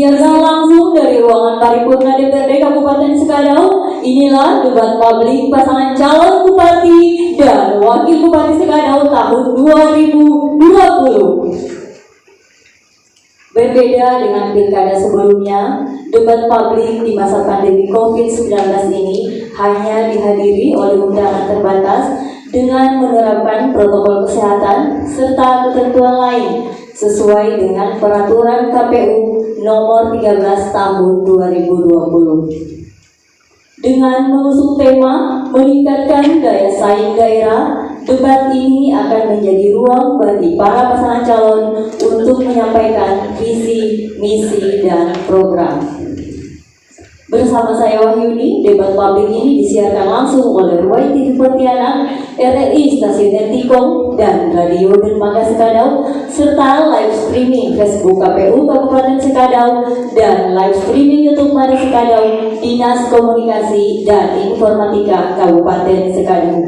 Disiarkan langsung dari ruangan paripurna DPRD Kabupaten Sekadau. Inilah debat publik pasangan calon bupati dan wakil bupati Sekadau tahun 2020. Berbeda dengan pilkada sebelumnya, debat publik di masa pandemi COVID-19 ini hanya dihadiri oleh undangan terbatas dengan menerapkan protokol kesehatan serta ketentuan lain sesuai dengan peraturan KPU nomor 13 tahun 2020. Dengan mengusung tema meningkatkan daya saing daerah, debat ini akan menjadi ruang bagi para pasangan calon untuk menyampaikan visi, misi, dan program. Bersama saya Wahyuni, debat publik ini disiarkan langsung oleh Ruai TV Pontianak, RRI Stasiun Etikom, dan Radio Dermaga Sekadau, serta live streaming Facebook KPU Kabupaten Sekadau dan live streaming YouTube Mari Sekadau, Dinas Komunikasi dan Informatika Kabupaten Sekadau.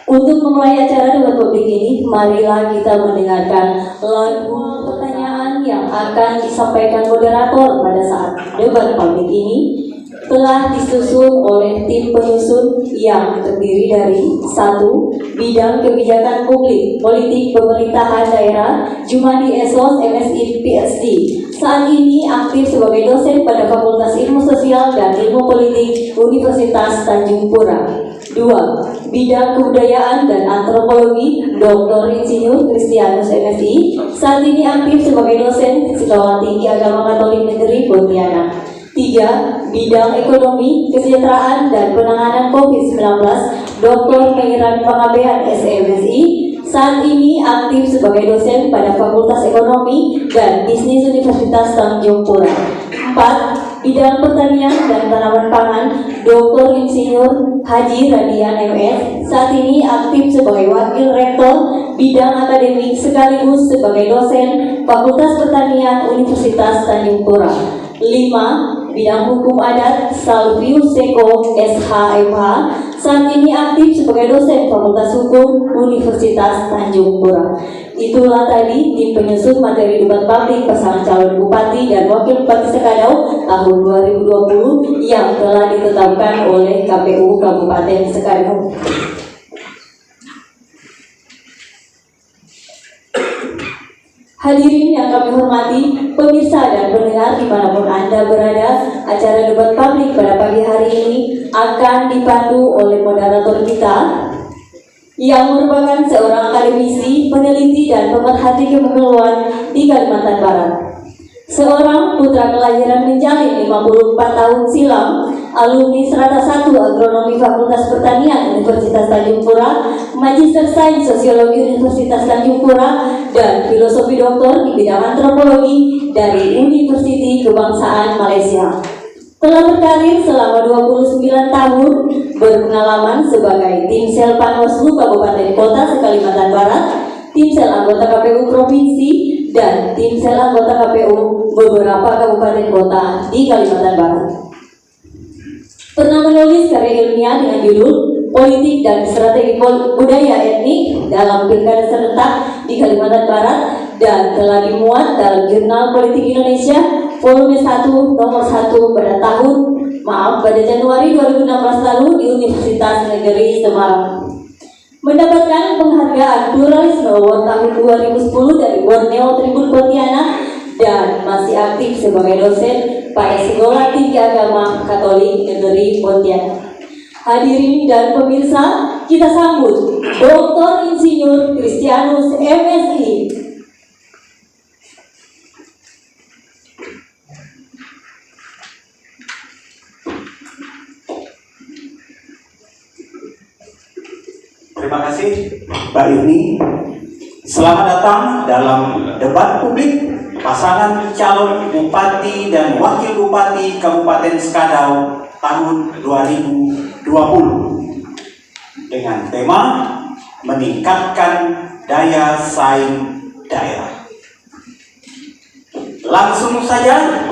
Untuk memulai acara debat publik ini, marilah kita mendengarkan lagu pertanyaan yang akan disampaikan moderator pada saat debat publik ini. Telah disusun oleh tim penyusun yang terdiri dari 1. Bidang Kebijakan Publik, Politik Pemerintahan Daerah, Jumadi Esos, MSI, PhD. Saat ini aktif sebagai dosen pada Fakultas Ilmu Sosial dan Ilmu Politik Universitas Tanjung Pura. 2. Bidang Kebudayaan dan Antropologi, Dr. Insinyur Kristianus MSI. Saat ini aktif sebagai dosen Sekolah Tinggi Agama Katolik Negeri Pontianak. 3. Bidang Ekonomi, Kesejahteraan dan Penanganan COVID-19, Dr. Meiran Pangabean SMSI. Saat ini aktif sebagai dosen pada Fakultas Ekonomi dan Bisnis Universitas Tanjung Pura. 4. Bidang Pertanian dan Tanaman Pangan, Dr. Insinyur Haji Radian MS. Saat ini aktif sebagai Wakil Rektor Bidang Akademik sekaligus sebagai dosen Fakultas Pertanian Universitas Tanjung Pura. 5. Bidang Hukum Adat, Salvius Seko SHMH. Saat ini aktif sebagai dosen Fakultas Hukum Universitas Tanjung Pura. Itulah tadi tim penyusun materi debat publik pasangan calon bupati dan wakil bupati Sekadau tahun 2020 yang telah ditetapkan oleh KPU Kabupaten Sekadau. Hadirin yang kami hormati, pemirsa dan pendengar dimanapun Anda berada, acara debat publik pada pagi hari ini akan dipandu oleh moderator kita yang merupakan seorang akademisi, peneliti, dan pemerhati kepemiluan di Kalimantan Barat. Seorang putra kelahiran menjalin 54 tahun silam, alumni Strata 1 Agronomi Fakultas Pertanian Universitas Tanjung Pura, Magister Sains Sosiologi Universitas Tanjung Pura, dan Filosofi Doktor di bidang Antropologi dari Universiti Kebangsaan Malaysia. Telah berkarir selama 29 tahun, berpengalaman sebagai tim sel Panwaslu Kabupaten Kota se-Kalimantan Barat, tim sel anggota KPU Provinsi, dan tim sel anggota KPU beberapa kabupaten kota di Kalimantan Barat. Pernah menulis karya ilmiah dengan judul Politik dan Strategi Budaya Etnik dalam Pilkada Serentak di Kalimantan Barat dan telah dimuat dalam Jurnal Politik Indonesia volume 1 nomor 1 pada Januari 2016 lalu di Universitas Negeri Semarang. Mendapatkan penghargaan Pluralisme Award tahun 2010 dari Borneo Tribun Pontianak dan masih aktif sebagai dosen pada Sekolah Tinggi Agama Katolik Negeri Pontianak. Hadirin dan pemirsa, kita sambut Dr. Insinyur Kristianus MSI. Terima kasih Mbak Yuni. Selamat datang dalam debat publik pasangan calon bupati dan wakil bupati Kabupaten Sekadau tahun 2020 dengan tema meningkatkan daya saing daerah. Langsung saja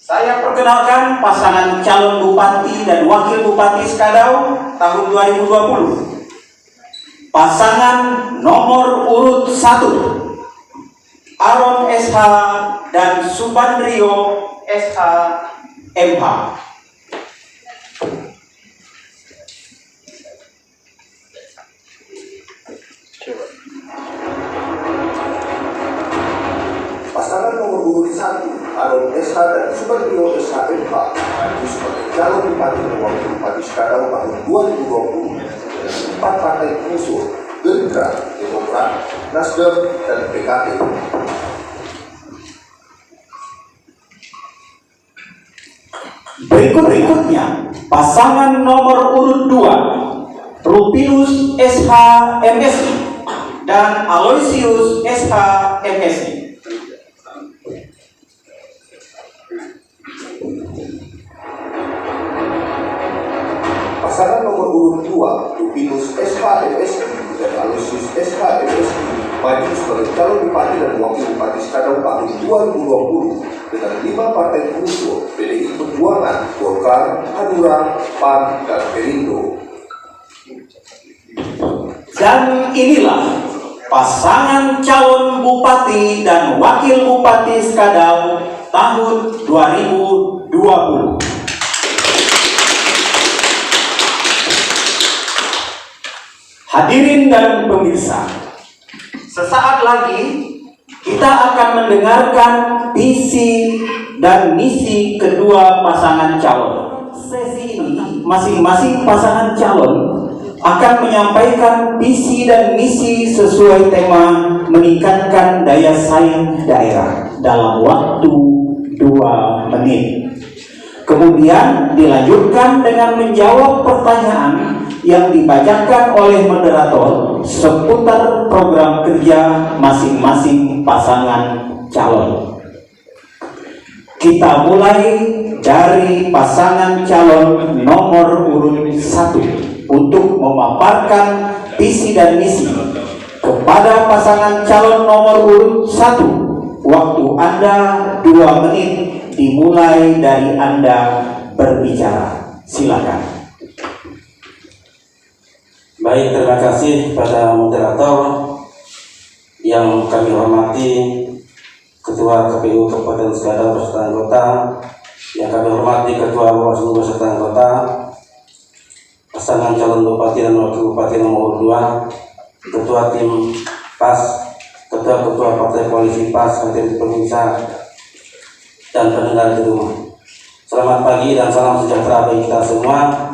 saya perkenalkan pasangan calon bupati dan wakil bupati Sekadau tahun 2020. Pasangan nomor urut 1 Aron SH dan Subandrio SH MH. Pasangan nomor urut 1, Aron SH dan Subandrio SH MH, maju sebagai calon bupati dan wakil bupati Skadau tahun 2020 dengan 4 partai pengusung, Gerindra, Demokrat, Nasdem, dan PKB. Berikutnya, pasangan nomor urut 2, Rupinus SH MSI dan Aloysius SH MSI. Pasangan nomor urut 2, Rupinus SH MSI dan Aloysius SH MSI, maju sebagai calon bupati dan wakil bupati Skadau tahun 2020 dengan 5 partai pengusung, PDI Perjuangan, Golkar, Hanura, PAN, dan Perindo. Dan inilah pasangan calon bupati dan wakil bupati Skadau tahun 2020. Hadirin dan pemirsa, sesaat lagi kita akan mendengarkan visi dan misi kedua pasangan calon. Sesi ini masing-masing pasangan calon akan menyampaikan visi dan misi sesuai tema meningkatkan daya saing daerah dalam waktu 2 menit. Kemudian dilanjutkan dengan menjawab pertanyaan yang dibacakan oleh moderator seputar program kerja masing-masing pasangan calon. Kita mulai dari pasangan calon nomor urut 1 untuk memaparkan visi dan misi. Kepada pasangan calon nomor urut 1, waktu Anda 2 menit dimulai dari Anda berbicara. Silakan. Baik, terima kasih pada moderator yang kami hormati, Ketua KPU Kabupaten Skadau beserta anggota, yang kami hormati Ketua Bawaslu beserta anggota, pasangan calon bupati dan wakil bupati nomor 2, Ketua tim PAS, Ketua Partai Koalisi PAS, hadirin pemirsa dan pendengar di rumah. Selamat pagi dan salam sejahtera bagi kita semua.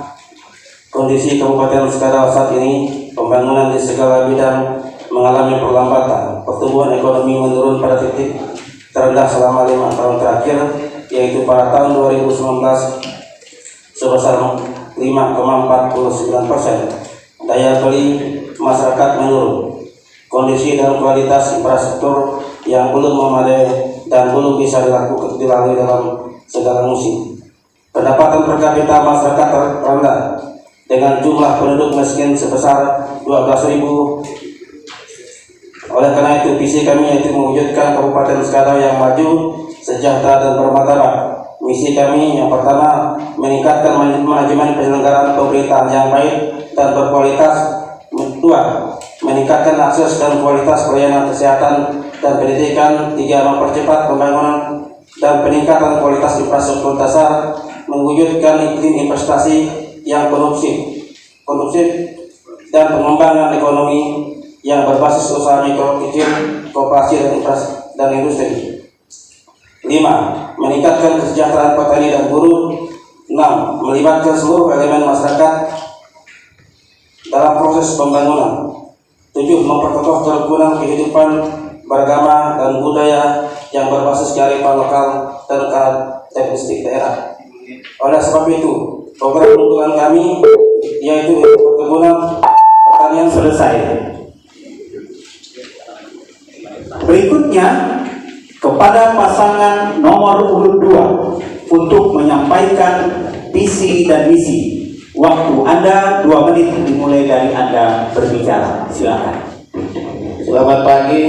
Kondisi Kabupaten Skadau saat ini, pembangunan di segala bidang mengalami perlambatan. Pertumbuhan ekonomi menurun pada titik terendah selama 5 tahun terakhir, yaitu pada tahun 2019 sebesar 5,49%. Daya beli masyarakat menurun. Kondisi dan kualitas infrastruktur yang belum memadai dan belum bisa dilalui dalam segala musim. Pendapatan per kapita masyarakat terendah dengan jumlah penduduk miskin sebesar 12.000. Oleh karena itu, visi kami yaitu mewujudkan Kabupaten Skadau yang maju, sejahtera dan bermartabat. Misi kami yang pertama, meningkatkan manajemen penyelenggaraan pemerintahan yang baik dan berkualitas. Kedua, meningkatkan akses dan kualitas pelayanan kesehatan dan pendidikan. Tiga, mempercepat pembangunan dan peningkatan kualitas infrastruktur dasar, mewujudkan iklim investasi yang kondusif dan pengembangan ekonomi yang berbasis usaha mikro kecil, koperasi dan industri. 5. Meningkatkan kesejahteraan petani dan buruh. 6. Melibatkan seluruh elemen masyarakat dalam proses pembangunan. 7. Memperkokoh kerukunan kehidupan beragama dan budaya yang berbasis kearifan lokal dan karakteristik daerah. Oleh sebab itu, program unggulan kami yaitu perkebunan pertanian Selesai. Berikutnya kepada pasangan nomor urut 2 untuk menyampaikan visi dan misi. Waktu Anda 2 menit dimulai dari Anda berbicara. Silakan. Selamat pagi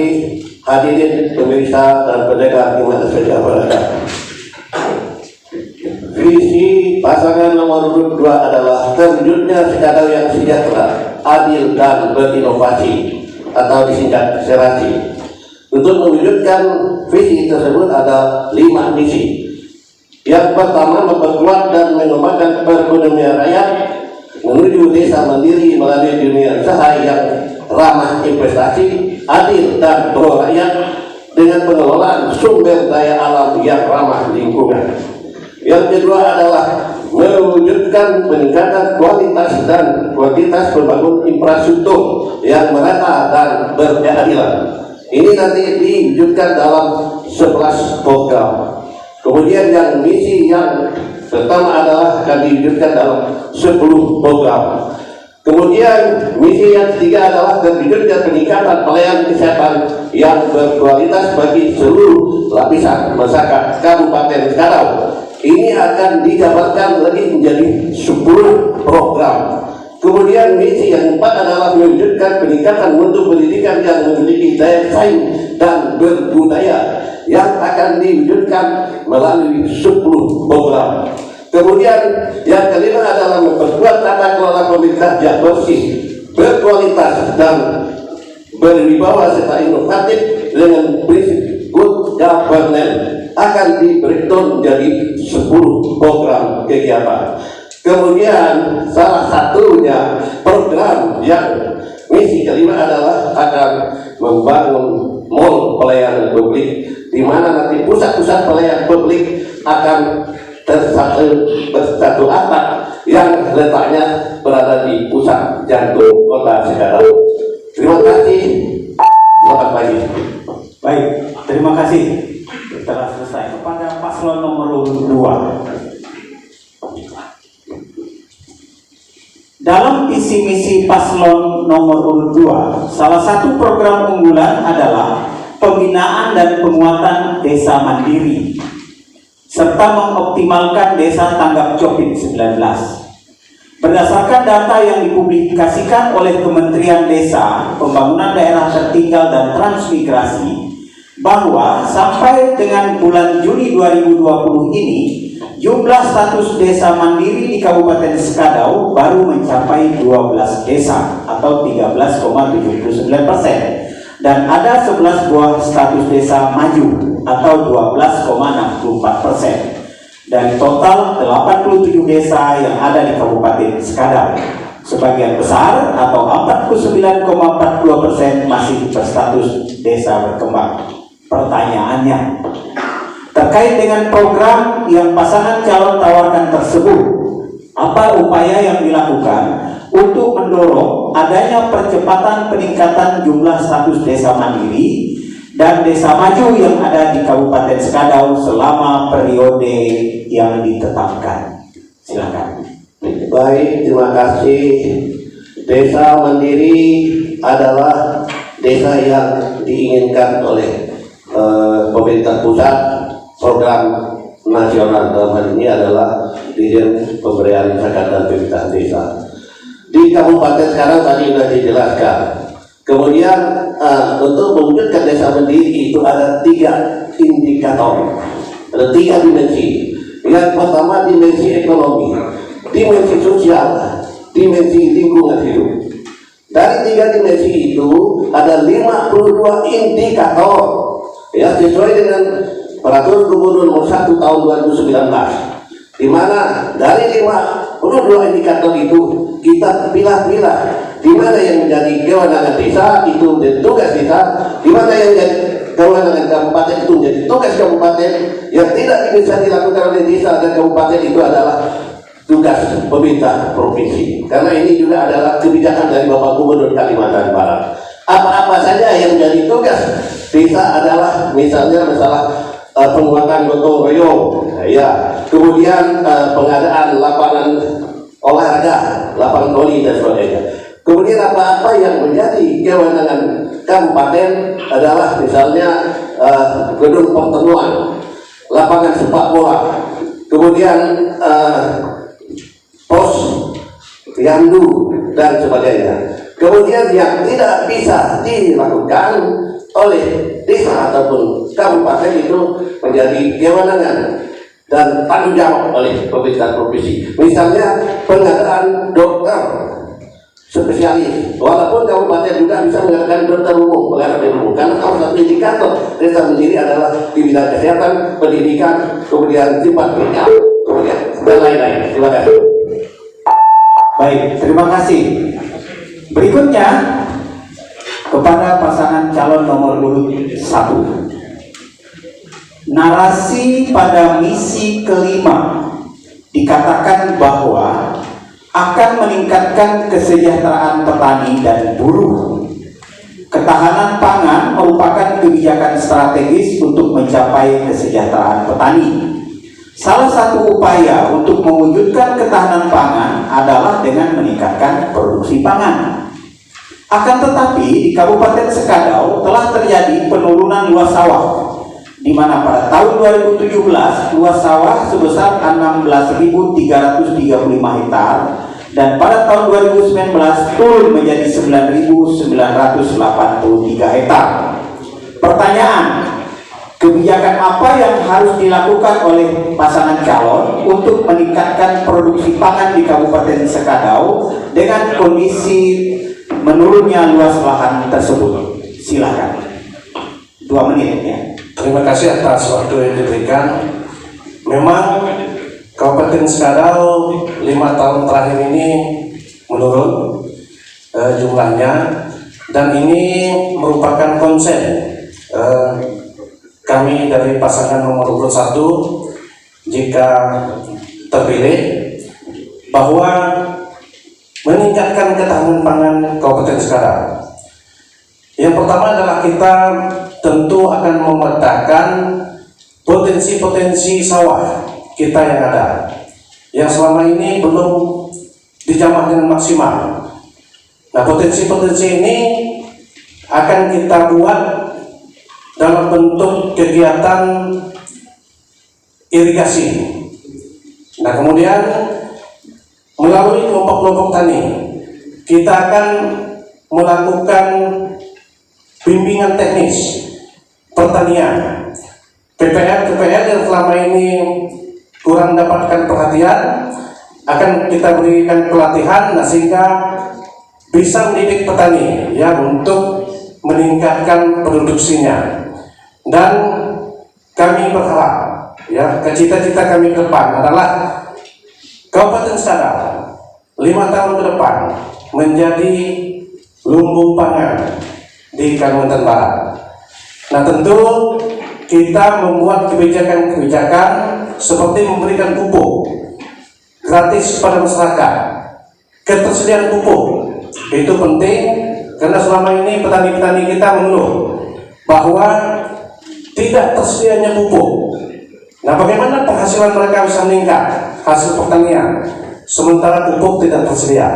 hadirin pemirsa dan pendengar dimanapun berada. Visi pasangan nomor urut 2 adalah terwujudnya Skadau yang sejahtera, adil dan berinovasi atau disingkat serasi. Untuk mewujudkan visi tersebut ada 5 misi. Yang pertama, memperkuat dan mengembangkan perekonomian rakyat menuju desa mandiri melalui dunia usaha yang ramah investasi, adil dan pro rakyat dengan pengelolaan sumber daya alam yang ramah lingkungan. Yang kedua adalah mewujudkan peningkatan kualitas dan kuantitas pembangunan infrastruktur yang merata dan berkeadilan. Ini nanti diwujudkan dalam 11 program. Kemudian yang misi yang pertama adalah akan diwujudkan dalam 10 program. Kemudian misi yang ketiga adalah terwujudnya peningkatan pelayanan kesehatan yang berkualitas bagi seluruh lapisan masyarakat Kabupaten Skadau. Ini akan dijabarkan lagi menjadi 10 program. Kemudian misi yang keempat adalah mewujudkan peningkatan mutu pendidikan yang memiliki daya saing dan berbudaya yang akan diwujudkan melalui 10 program. Kemudian yang kelima adalah memperkuat tata kelola pemerintah yang bersih, berkualitas dan berwibawa serta inovatif dengan prinsip good governance akan di-breakdown menjadi 10 program kegiatan. Kemudian salah satunya program yang misi kelima adalah akan membangun mall pelayanan publik, di mana nanti pusat-pusat pelayanan publik akan bersatu atap yang letaknya berada di pusat jantung kota Skadau. Terima kasih. Selamat pagi. Baik, terima kasih. Telah selesai. Kepada paslon nomor 2. Dalam visi misi paslon nomor urut 2, salah satu program unggulan adalah pembinaan dan penguatan desa mandiri serta mengoptimalkan desa tanggap COVID-19. Berdasarkan data yang dipublikasikan oleh Kementerian Desa, Pembangunan Daerah Tertinggal dan Transmigrasi, bahwa sampai dengan bulan Juni 2020 ini, jumlah status desa mandiri di Kabupaten Skadau baru mencapai 12 desa atau 13,79%, dan ada 11 buah status desa maju atau 12,64%, dan total 87 desa yang ada di Kabupaten Skadau. Sebagian besar atau 49,42% masih berstatus desa berkembang. Pertanyaannya, terkait dengan program yang pasangan calon tawarkan tersebut, apa upaya yang dilakukan untuk mendorong adanya percepatan peningkatan jumlah status desa mandiri dan desa maju yang ada di Kabupaten Skadau selama periode yang ditetapkan? Silakan. Baik, terima kasih. Desa mandiri adalah desa yang diinginkan oleh pemerintah pusat. Program nasional dalam hal ini adalah Dirjen Pemberdayaan Masyarakat dan Pemerintahan Desa. Di Kabupaten sekarang tadi sudah dijelaskan. Kemudian untuk mewujudkan desa mandiri itu ada 3 indikator, ada 3 dimensi. Yang pertama dimensi ekonomi, dimensi sosial, dimensi lingkungan hidup. Dari 3 dimensi itu ada 52 indikator ya, sesuai dengan Peraturan Gubernur Nomor 1 Tahun 2019, di mana dari 52 indikator itu kita pilah-pilah di mana yang menjadi kewenangan desa itu menjadi tugas desa, di mana yang menjadi kewenangan kabupaten itu menjadi tugas kabupaten, yang tidak bisa dilakukan oleh desa dan kabupaten itu adalah tugas pemerintah provinsi. Karena ini juga adalah kebijakan dari Bapak Gubernur Kalimantan Barat. Apa-apa saja yang menjadi tugas desa adalah misalnya masalah penguatan gotong royong, ya, kemudian pengadaan lapangan olahraga, lapangan voli dan sebagainya. Kemudian apa-apa yang menjadi kewenangan kabupaten adalah misalnya gedung pertemuan, lapangan sepak bola, kemudian pos yandu dan sebagainya. Kemudian yang tidak bisa dilakukan oleh desa ataupun kabupaten itu menjadi kewenangan dan tanggung jawab oleh pemerintah provinsi. Misalnya pengadaan dokter spesialis. Walaupun kabupaten juga bisa mengadakan dokter umum, karena salah satu indikator desa mandiri adalah di bidang kesehatan, pendidikan, kemudian sifat kerja, kemudian dan lain-lain. Terima kasih. Baik, terima kasih. Berikutnya kepada pasangan calon nomor urut 1. Narasi pada misi kelima dikatakan bahwa akan meningkatkan kesejahteraan petani dan buruh. Ketahanan pangan merupakan kebijakan strategis untuk mencapai kesejahteraan petani. Salah satu upaya untuk mewujudkan ketahanan pangan adalah dengan meningkatkan produksi pangan. Akan tetapi di Kabupaten Sekadau telah terjadi penurunan luas sawah, di mana pada tahun 2017 luas sawah sebesar 16.335 hektar dan pada tahun 2019 turun menjadi 9.983 hektar. Pertanyaan, kebijakan apa yang harus dilakukan oleh pasangan calon untuk meningkatkan produksi pangan di Kabupaten Sekadau dengan kondisi menurunnya luas lahan tersebut? Silakan. 2 menit ya. Terima kasih atas waktu yang diberikan. Memang Kabupaten Sekadau 5 tahun terakhir ini menurun jumlahnya, dan ini merupakan konsen kami dari pasangan nomor urut 1 jika terpilih bahwa meningkatkan ketahanan pangan Kabupaten Sekadau. Yang pertama adalah kita tentu akan memetakan potensi-potensi sawah kita yang ada, yang selama ini belum dijamah dengan maksimal. Nah, potensi-potensi ini akan kita buat dalam bentuk kegiatan irigasi. Nah, kemudian melalui kelompok-kelompok tani kita akan melakukan bimbingan teknis pertanian. PPR yang selama ini kurang mendapatkan perhatian akan kita berikan pelatihan, nah, sehingga bisa mendidik petani ya untuk meningkatkan produksinya. Dan kami berharap ya, cita-cita kami ke depan adalah Kabupaten Sekadau 5 tahun ke depan menjadi lumbung pangan di Kalimantan Barat. Nah, tentu kita membuat kebijakan-kebijakan seperti memberikan pupuk gratis kepada masyarakat. Ketersediaan pupuk itu penting, karena selama ini petani-petani kita mengeluh bahwa tidak tersedianya pupuk. Nah, bagaimana penghasilan mereka bisa meningkat, hasil pertanian, sementara pupuk tidak tersedia?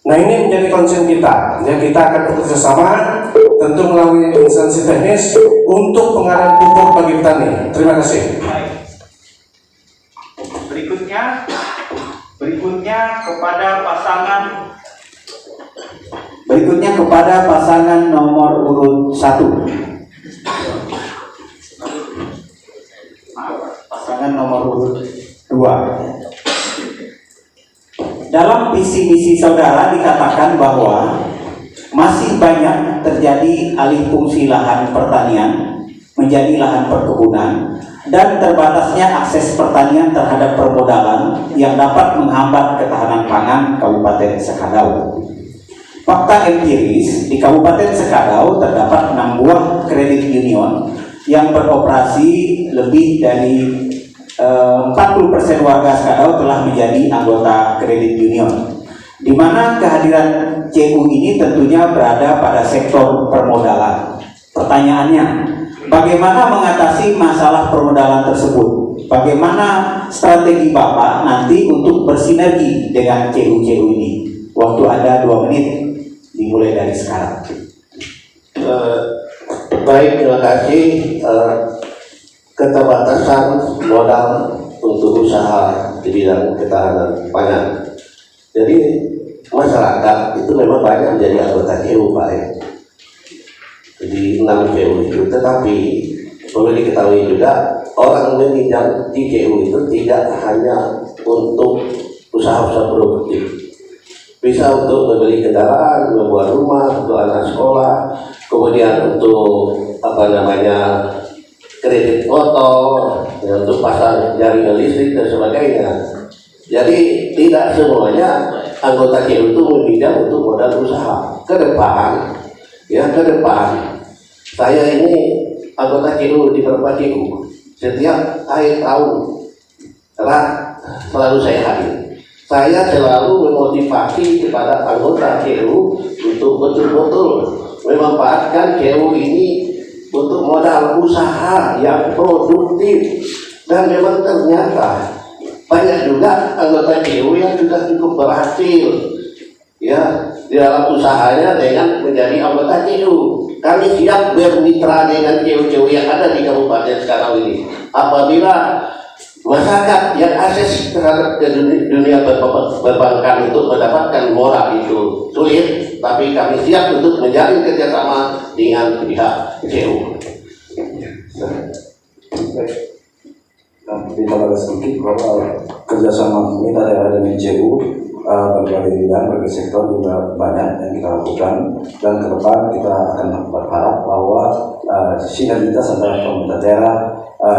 Nah, ini menjadi konsen kita. Ya, kita akan bekerjasama tentu melalui instansi teknis untuk pengadaan pupuk bagi petani. Terima kasih. Berikutnya kepada pasangan nomor urut 1. Pasangan nomor urut 2. Dalam visi misi saudara dikatakan bahwa masih banyak terjadi alih fungsi lahan pertanian menjadi lahan perkebunan dan terbatasnya akses pertanian terhadap permodalan yang dapat menghambat ketahanan pangan Kabupaten Sekadau. Fakta empiris, di Kabupaten Sekadau terdapat 6 buah kredit union yang beroperasi. Lebih dari 40% warga Sekadau telah menjadi anggota kredit union, di mana kehadiran CU ini tentunya berada pada sektor permodalan. Pertanyaannya, bagaimana mengatasi masalah permodalan tersebut? Bagaimana strategi Bapak nanti untuk bersinergi dengan CU-CU ini? Waktu Anda 2 menit, dimulai dari sekarang. Baik, terima kasih. Keterbatasan modal untuk usaha di bidang ketahanan pangan. Jadi masyarakat itu memang banyak menjadi anggota CU, Pak. Di 6 CU itu, tetapi perlu diketahui juga orang meminjam di CU itu tidak hanya untuk usaha-usaha produktif, bisa untuk membeli kendaraan, membuat rumah untuk anak sekolah, kemudian untuk kredit motor, ya, untuk pasang jaringan listrik dan sebagainya. Jadi tidak semuanya anggota KU itu meminjam untuk modal usaha. Ke depan saya ini anggota KU di beberapa KU. Setiap akhir tahun selalu saya hadir. Saya selalu memotivasi kepada anggota KU untuk betul-betul memanfaatkan KU ini untuk modal usaha yang produktif. Dan memang ternyata banyak juga anggota KU yang sudah cukup berhasil ya di dalam usahanya dengan menjadi anggota KU. Kami siap bermitra dengan KU-KU yang ada di Kabupaten sekarang ini. Apabila masyarakat yang akses terhadap dunia perbankan untuk mendapatkan moral itu sulit, tapi kami siap untuk menjalin kerjasama dengan pihak KU. Dan ditambah sedikit bahwa kerjasama ini ada dengan CU berbagai bidang, berbagai sektor juga banyak yang kita lakukan, dan ke depan kita akan berharap bahwa sinergitas antara pemerintah daerah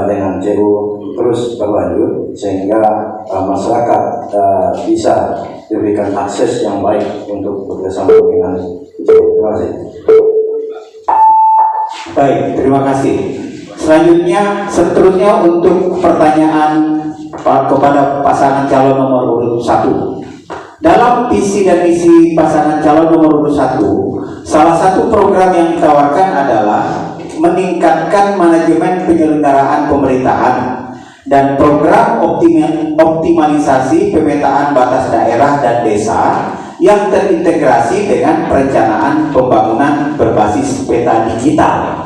dengan CU terus berlanjut sehingga masyarakat bisa diberikan akses yang baik untuk bekerjasama dengan CU. Terima kasih. Baik, terima kasih. Seterusnya untuk pertanyaan kepada pasangan calon nomor urut 1. Dalam visi dan misi pasangan calon nomor urut 1, salah satu program yang ditawarkan adalah meningkatkan manajemen penyelenggaraan pemerintahan dan program optimalisasi pemetaan batas daerah dan desa yang terintegrasi dengan perencanaan pembangunan berbasis peta digital.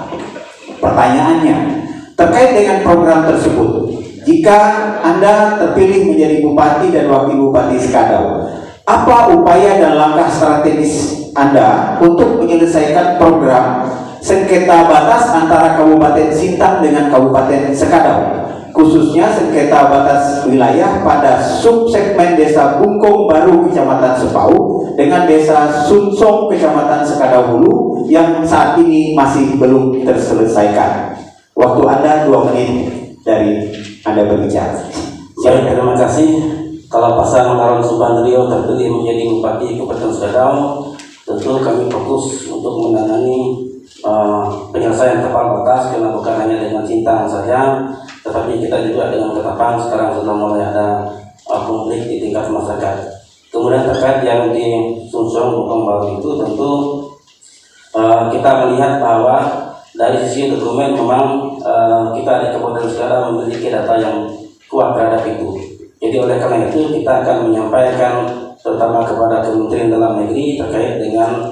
Pertanyaannya, terkait dengan program tersebut, jika Anda terpilih menjadi Bupati dan Wakil Bupati Skadau, apa upaya dan langkah strategis Anda untuk menyelesaikan program sengketa batas antara Kabupaten Sintang dengan Kabupaten Skadau, khususnya sengketa batas wilayah pada subsegmen Desa Bungkong Baru Kecamatan Sepau dengan Desa Sunsong Kecamatan Skadau Hulu yang saat ini masih belum terselesaikan. Waktu Anda 2 menit dari Anda berbicara. Baik, terima kasih. Kalau pasangan Harun Subandrio terpilih menjadi Bupati Kabupaten Skadau, tentu kami fokus untuk menangani penyelesaian tepat batas, karena bukan hanya dengan Sintang saja, tetapi kita juga dengan Ketapang sekarang sudah mulai ada konflik di tingkat masyarakat. Kemudian terkait yang di Sunsong Bungkong Baru itu tentu kita melihat bahwa dari sisi dokumen memang kita di Kabupaten Skadau memiliki data yang kuat terhadap itu. Jadi oleh karena itu kita akan menyampaikan terutama kepada Kementerian Dalam Negeri terkait dengan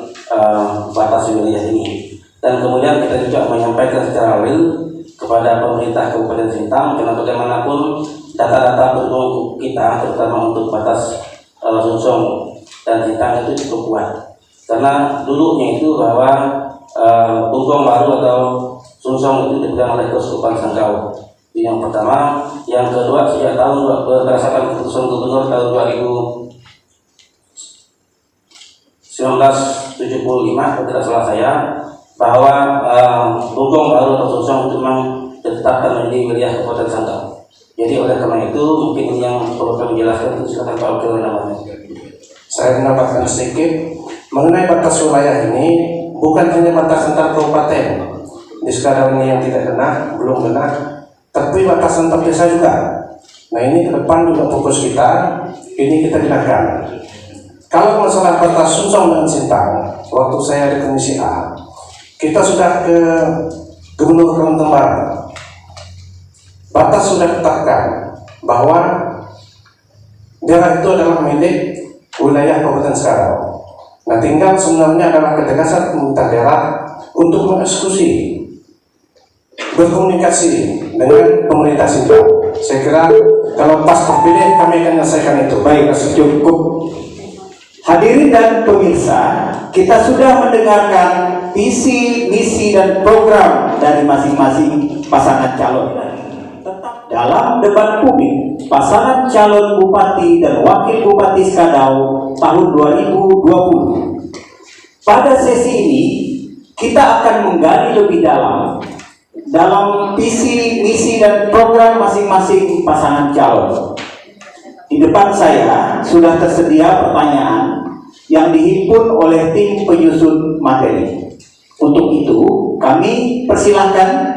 batas wilayah ini. Dan kemudian kita juga menyampaikan secara real kepada pemerintah Kabupaten Sintang, karena bagaimanapun data-data penduduk kita terutama untuk batas Sunsong dan Sintang itu cukup kuat. Karena dulunya itu bahwa Bungkong Baru atau Sunsong itu dipegang oleh Keuskupan Sanggau. Yang pertama, yang kedua sejak tahun berdasarkan keputusan Gubernur tahun 1975 kalau tidak salah saya, bahwa Bungkong Baru atau Sunsong itu memang ditetapkan menjadi wilayah Kabupaten Sanggau. Jadi oleh karena itu mungkin ini yang perlu kami jelaskan, itu silakan Pak Wakil namanya. Saya menambahkan sedikit mengenai batas wilayah ini, bukan hanya batas antar kabupaten di Skadau ini yang tidak kena, belum kena, tapi batas antar desa juga. Nah ini ke depan juga fokus kita, ini kita gunakan. Kalau masalah batas Sunsong dan Sintang, waktu saya di Komisi A, kita sudah ke Gubernur Kalimantan Barat. Batas sudah ditetapkan bahwa daerah itu adalah milik wilayah Kabupaten Skadau. Nah tinggal sebenarnya adalah ketegasan pemerintah daerah untuk mengeksekusi, berkomunikasi dengan pemerintah Sintang. Saya kira kalau pas terpilih kami akan menyelesaikan itu. Baik, cukup. Hadirin dan pemirsa, kita sudah mendengarkan visi, misi, dan program dari masing-masing pasangan calon. dalam debat publik pasangan calon Bupati dan Wakil Bupati Skadau tahun 2020. Pada sesi ini, kita akan menggali lebih dalam visi, misi, dan program masing-masing pasangan calon. Di depan saya sudah tersedia pertanyaan yang dihimpun oleh tim penyusun materi. Untuk itu, kami persilahkan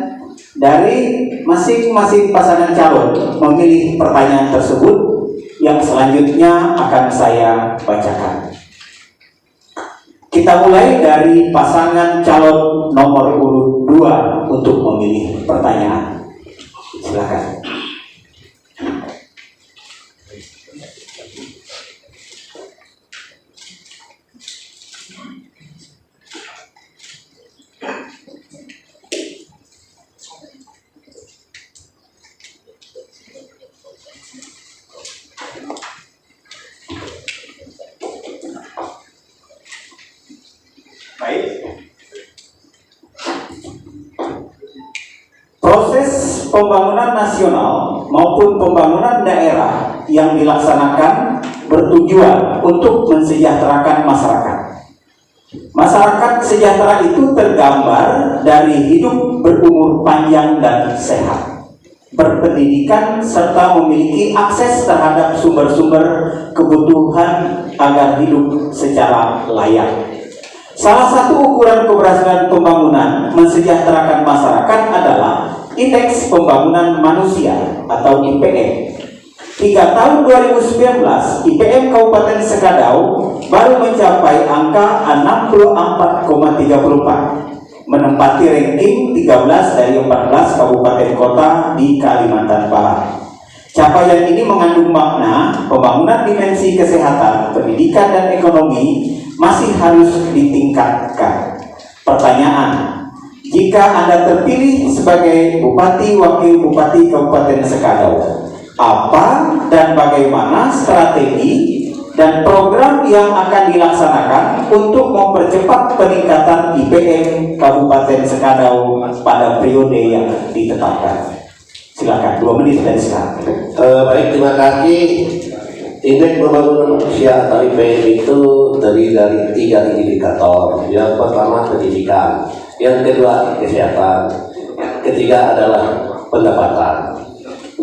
dari masing-masing pasangan calon memilih pertanyaan tersebut yang selanjutnya akan saya bacakan. Kita mulai dari pasangan calon nomor urut 2 untuk memilih pertanyaan. Silakan. Baik. Proses pembangunan nasional maupun pembangunan daerah yang dilaksanakan bertujuan untuk mensejahterakan masyarakat. Masyarakat sejahtera itu tergambar dari hidup berumur panjang dan sehat, berpendidikan, serta memiliki akses terhadap sumber-sumber kebutuhan agar hidup secara layak. Salah satu ukuran keberhasilan pembangunan mensejahterakan masyarakat adalah Indeks Pembangunan Manusia atau IPM. Hingga tahun 2019, IPM Kabupaten Skadau baru mencapai angka 64,34, menempati ranking 13 dari 14 kabupaten kota di Kalimantan Barat. Capaian ini mengandung makna pembangunan dimensi kesehatan, pendidikan, dan ekonomi masih harus ditingkatkan. Pertanyaan, jika Anda terpilih sebagai Bupati Wakil Bupati Kabupaten Skadau, apa dan bagaimana strategi dan program yang akan dilaksanakan untuk mempercepat peningkatan IPM Kabupaten Skadau pada periode yang ditetapkan? Silakan, 2 menit dari sekarang. Baik, terima kasih. Indeks Pembangunan Manusia atau IPM itu terdiri dari 3 indikator. Yang pertama pendidikan, yang kedua kesehatan, ketiga adalah pendapatan.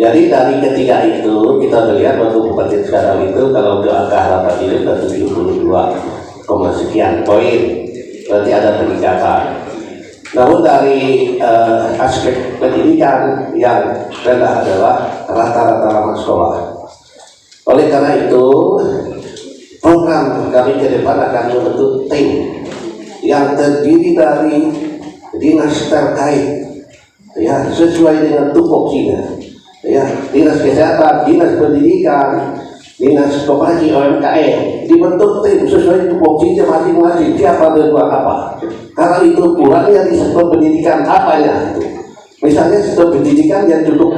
Jadi dari ketiga itu kita melihat waktu Bupati Skadau itu kalau untuk angka harapan hidup 72, sekian poin, berarti ada peningkatan. Namun dari aspek pendidikan yang rendah adalah rata-rata lama sekolah. Oleh karena itu, program kami ke depan akan membentuk tim yang terdiri dari dinas terkait, ya, sesuai dengan tupoksinya, ya, dinas kesehatan, dinas pendidikan, dinas koperasi UMKM, dibentuk tim sesuai tupoksinya masing-masing, siapa berbuat apa. Karena itu kurangnya di sektor pendidikan apanya itu. Misalnya sektor pendidikan yang cukup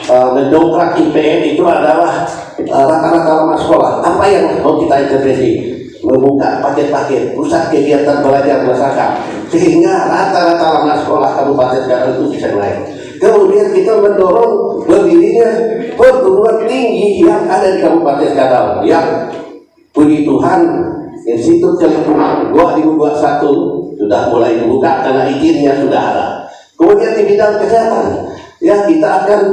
mendongkrak IPM itu adalah rata-rata lama sekolah. Apa yang mau kita intervensi? Membuka paket-paket pusat kegiatan belajar masyarakat sehingga rata-rata lama sekolah Kabupaten Skadau itu bisa naik. Kemudian kita mendorong berdirinya perguruan tinggi yang ada di Kabupaten Skadau yang puji Tuhan Institut Kelingkungan 2021 sudah mulai dibuka karena izinnya sudah ada. Kemudian di bidang kesehatan, ya, kita akan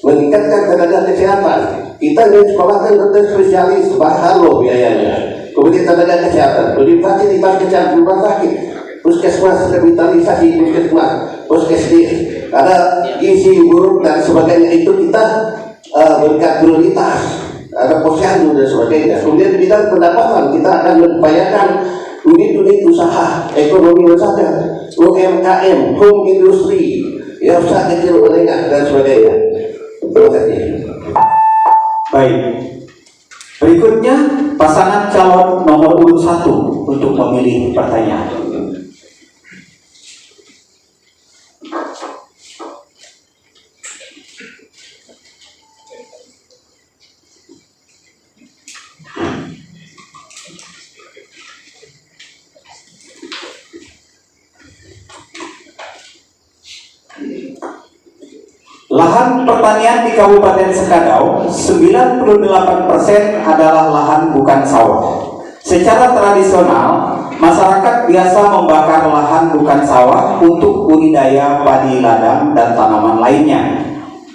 meningkatkan tenaga kesehatan. Kita menyekolahkan dokter spesialis mahal loh biayanya. Kemudian tenaga kesehatan, beri fasilitas kesehatan rumah sakit, puskesmas, revitalisasi puskesmas, puskesmas, ada gizi buruk dan sebagainya, itu kita berikan prioritas. Ada posyandu dan sebagainya. Kemudian di bidang pendapatan kita akan mengupayakan unit-unit usaha ekonomi masyarakat, UMKM, home industry, ya, usaha kecil menengah dan sebagainya. Terima kasih. Baik. Berikutnya pasangan calon nomor urut 1 untuk memilih pertanyaan. Lahan pertanian di Kabupaten Sekadau 98% adalah lahan bukan sawah. Secara tradisional, masyarakat biasa membakar lahan bukan sawah untuk budidaya padi ladang dan tanaman lainnya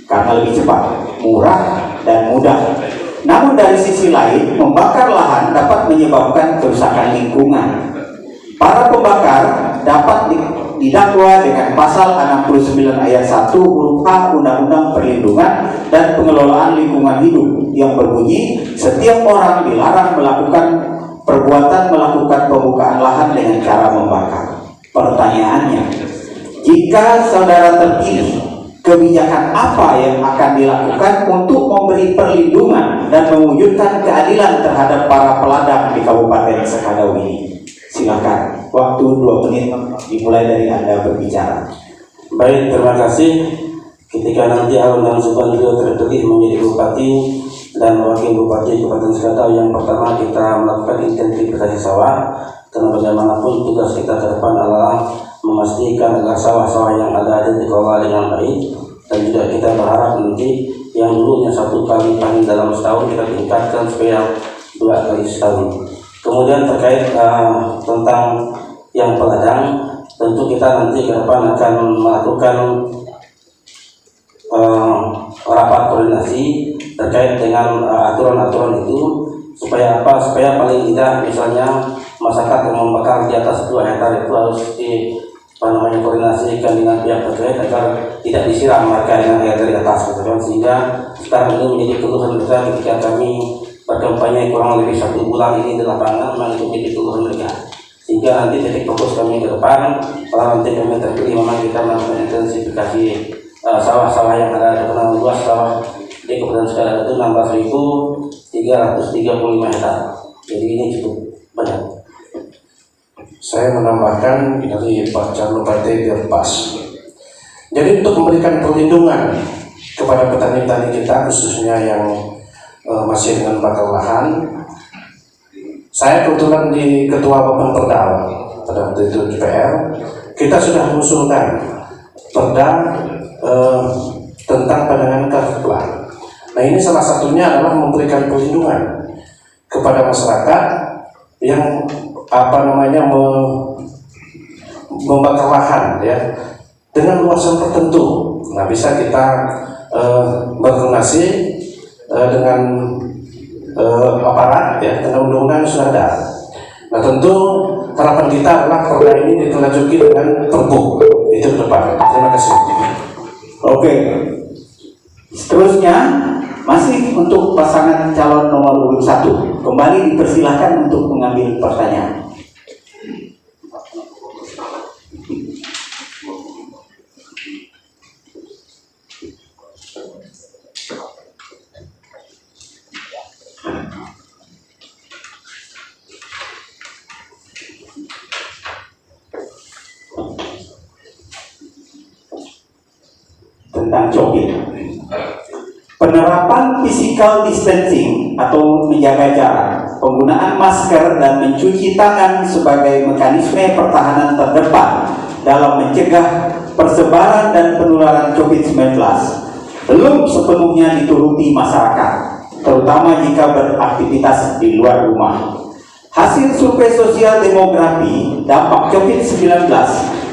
karena lebih cepat, murah, dan mudah. Namun dari sisi lain, membakar lahan dapat menyebabkan kerusakan lingkungan. Para pembakar dapat didakwa dengan pasal 69 ayat 1 huruf H Undang-Undang Perlindungan dan Pengelolaan Lingkungan Hidup yang berbunyi, setiap orang dilarang melakukan perbuatan melakukan pembukaan lahan dengan cara membakar. Pertanyaannya, jika saudara terpilih, kebijakan apa yang akan dilakukan untuk memberi perlindungan dan mewujudkan keadilan terhadap para peladang di Kabupaten Sekadau ini? Silakan, waktu 2 menit dimulai dari Anda berbicara. Baik, terima kasih. Ketika nanti Harun dan Subandrio terpilih menjadi bupati dan wakil bupati Kabupaten Sekadau, yang pertama kita melakukan identifikasi sawah, karena bagaimanapun tugas kita ke depan adalah memastikan agar sawah-sawah yang ada dikelola dengan baik, dan juga kita berharap nanti yang dulunya 1 kali panen dalam setahun kita tingkatkan supaya 2 kali setahun. Kemudian terkait tentang yang peladang, tentu kita nanti ke depan akan melakukan rapat koordinasi terkait dengan aturan-aturan itu, supaya apa? Supaya paling tidak misalnya masyarakat yang membakar di atas 2 hektar itu harus koordinasikan dengan pihak terkait agar tidak disiram mereka dengan air dari atas, gitu kan? Sehingga sekarang ini menjadi keluhan kita ketika kami berkampanye kurang lebih 1 bulan ini di lapangan, memang itu menjadi keluhan mereka. Sehingga nanti titik fokus kami ke depan, kalau nanti kami terpilih, memang kita melakukan intensifikasi sawah-sawah yang ada terkenal luas. Sawah di Kabupaten Sekadau itu 16.335 hektar. Jadi ini cukup banyak. Saya menambahkan dari Pak Calon Bupati biar pas. Jadi untuk memberikan perlindungan kepada petani-petani kita, khususnya yang masih dengan bakar lahan, saya kebetulan di Ketua Pemperda pada waktu itu DPR, kita sudah mengusulkan perda tentang penanganan karhutlah. Nah, ini salah satunya adalah memberikan perlindungan kepada masyarakat yang membakar lahan ya dengan luasan tertentu. Nah, bisa kita berkoordinasi dengan aparat ya, karena undang-undang sudah ada. Nah, tentu harapan kita adalah perda ini ditindaklanjuti dengan perbu itu ke depan. Terima kasih. Oke, seterusnya masih untuk pasangan calon nomor urut 1, kembali dipersilahkan untuk mengambil pertanyaan. Tentang COVID. Penerapan physical distancing atau menjaga jarak, penggunaan masker dan mencuci tangan sebagai mekanisme pertahanan terdepan dalam mencegah persebaran dan penularan COVID-19 belum sepenuhnya dituruti masyarakat, terutama jika beraktivitas di luar rumah. Hasil survei sosial demografi dampak COVID-19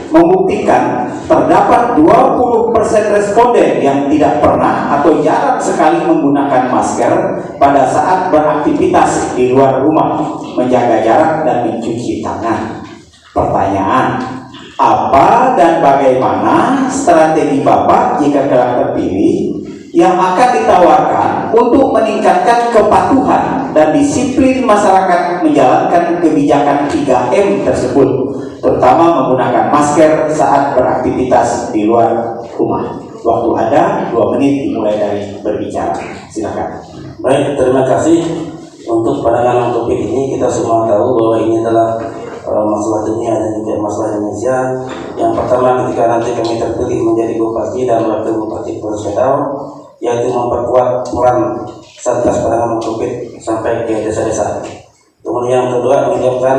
membuktikan terdapat 20% responden yang tidak pernah atau jarang sekali menggunakan masker pada saat beraktivitas di luar rumah, menjaga jarak dan mencuci tangan. Pertanyaan, apa dan bagaimana strategi Bapak jika telah terpilih yang akan ditawarkan untuk meningkatkan kepatuhan dan disiplin masyarakat menjalankan kebijakan 3M tersebut, terutama menggunakan masker saat beraktivitas di luar rumah? Waktu ada 2 menit dimulai dari berbicara. Silakan. Baik, terima kasih. Untuk penanganan COVID ini kita semua tahu bahwa ini adalah masalah dunia dan juga masalah Indonesia. Yang pertama, ketika nanti kami terpilih menjadi bupati dan wakil bupati Kabupaten Sekadau, yaitu memperkuat peran Satgas penanganan COVID sampai ke desa-desa. Kemudian yang kedua, menyiapkan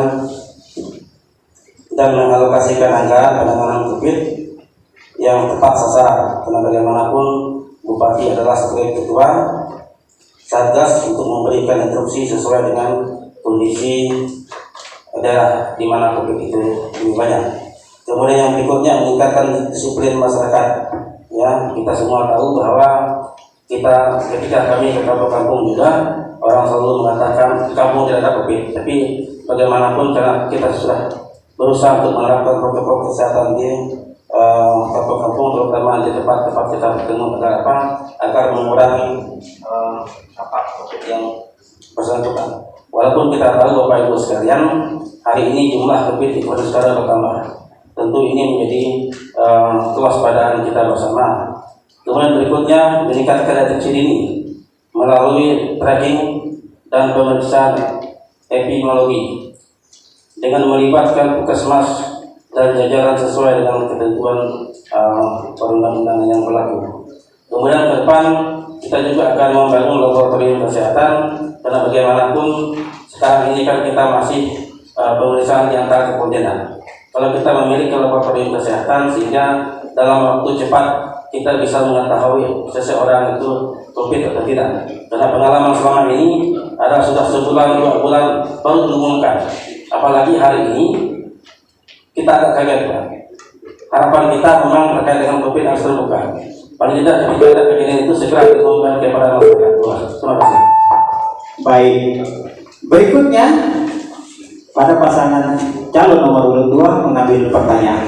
dan mengalokasikan anggaran penanganan COVID yang tepat sasaran, karena bagaimanapun adalah sebagai ketua Satgas untuk memberikan instruksi sesuai dengan kondisi daerah di mana COVID itu lebih banyak. Kemudian yang berikutnya meningkatkan disiplin masyarakat. Ya, kita semua tahu bahwa ketika kami ke kampung-kampung juga orang selalu mengatakan kampung tidak ada COVID, tapi bagaimanapun karena kita sudah berusaha untuk menerapkan protokol kesehatan di kampung-kampung, terutama di tempat-tempat kita bertemu agar mengurangi dampak COVID yang bersangkutan. Walaupun kita tahu Bapak Ibu sekalian, hari ini jumlah COVID di Kota sekarang bertambah. Tentu ini menjadi kewaspadaan kita bersama. Kemudian berikutnya meningkatkan deteksi dini melalui tracking dan pemeriksaan epidemiologi dengan melibatkan puskesmas dan jajaran sesuai dengan ketentuan perundang-undangan yang berlaku. Kemudian ke depan kita juga akan membangun laboratorium kesehatan karena bagaimanapun sekarang ini kan kita masih pemeriksaan di antara kekondenan. Kalau kita memiliki laboratorium kesehatan sehingga dalam waktu cepat kita bisa mengetahui seseorang itu COVID atau tidak. Karena pengalaman selama ini ada sudah sebulan 2 bulan baru diumumkan. Apalagi hari ini kita agak kaget, Pak. Harapan kita memang terkait dengan COVID harus terbuka. Paling tidak kebijakan kejadian itu segera diumumkan kepada masyarakat. Terima kasih. Baik, berikutnya pada pasangan calon nomor urut 2 mengambil pertanyaan.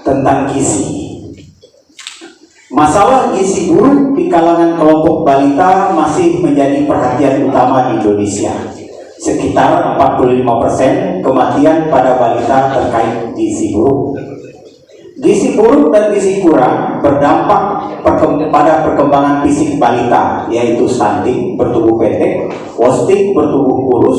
Tentang gizi. Masalah gizi buruk di kalangan kelompok balita masih menjadi perhatian utama di Indonesia. Sekitar 45% kematian pada balita terkait gizi buruk. Gizi buruk dan gizi kurang berdampak pada perkembangan fisik balita, yaitu stunting, bertubuh pendek, wasting, bertubuh kurus,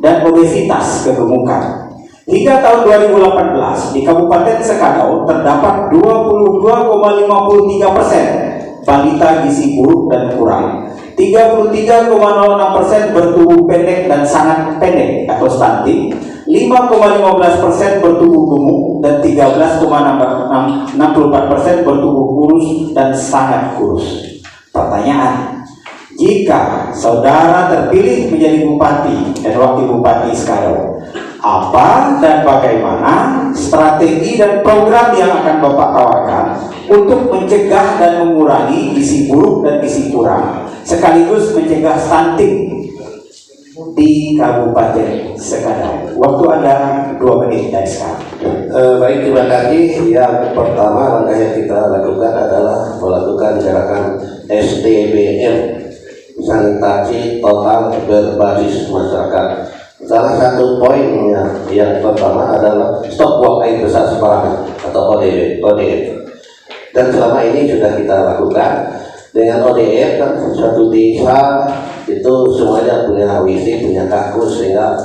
dan obesitas, kegemukan. Hingga tahun 2018 di Kabupaten Sekadau terdapat 22,53% balita gizi buruk dan kurang, 33,06% bertubuh pendek dan sangat pendek atau stunting, 5,15% bertubuh gemuk, dan 13,64% bertubuh kurus dan sangat kurus. Pertanyaan: jika saudara terpilih menjadi bupati dan wakil bupati Sekadau, apa dan bagaimana strategi dan program yang akan Bapak tawarkan untuk mencegah dan mengurangi gizi buruk dan gizi kurang, sekaligus mencegah stunting di Kabupaten Sekadau? Waktu Anda 2 menit dari sekarang. Baik, terima kasih. Yang pertama langkah yang kita lakukan adalah melakukan gerakan STBM, sanitasi total berbasis masyarakat. Salah satu poinnya yang pertama adalah stop buang air besar sembarangan atau ODF. Dan selama ini sudah kita lakukan dengan ODF. Kan suatu desa itu semuanya punya WC, punya kakus, sehingga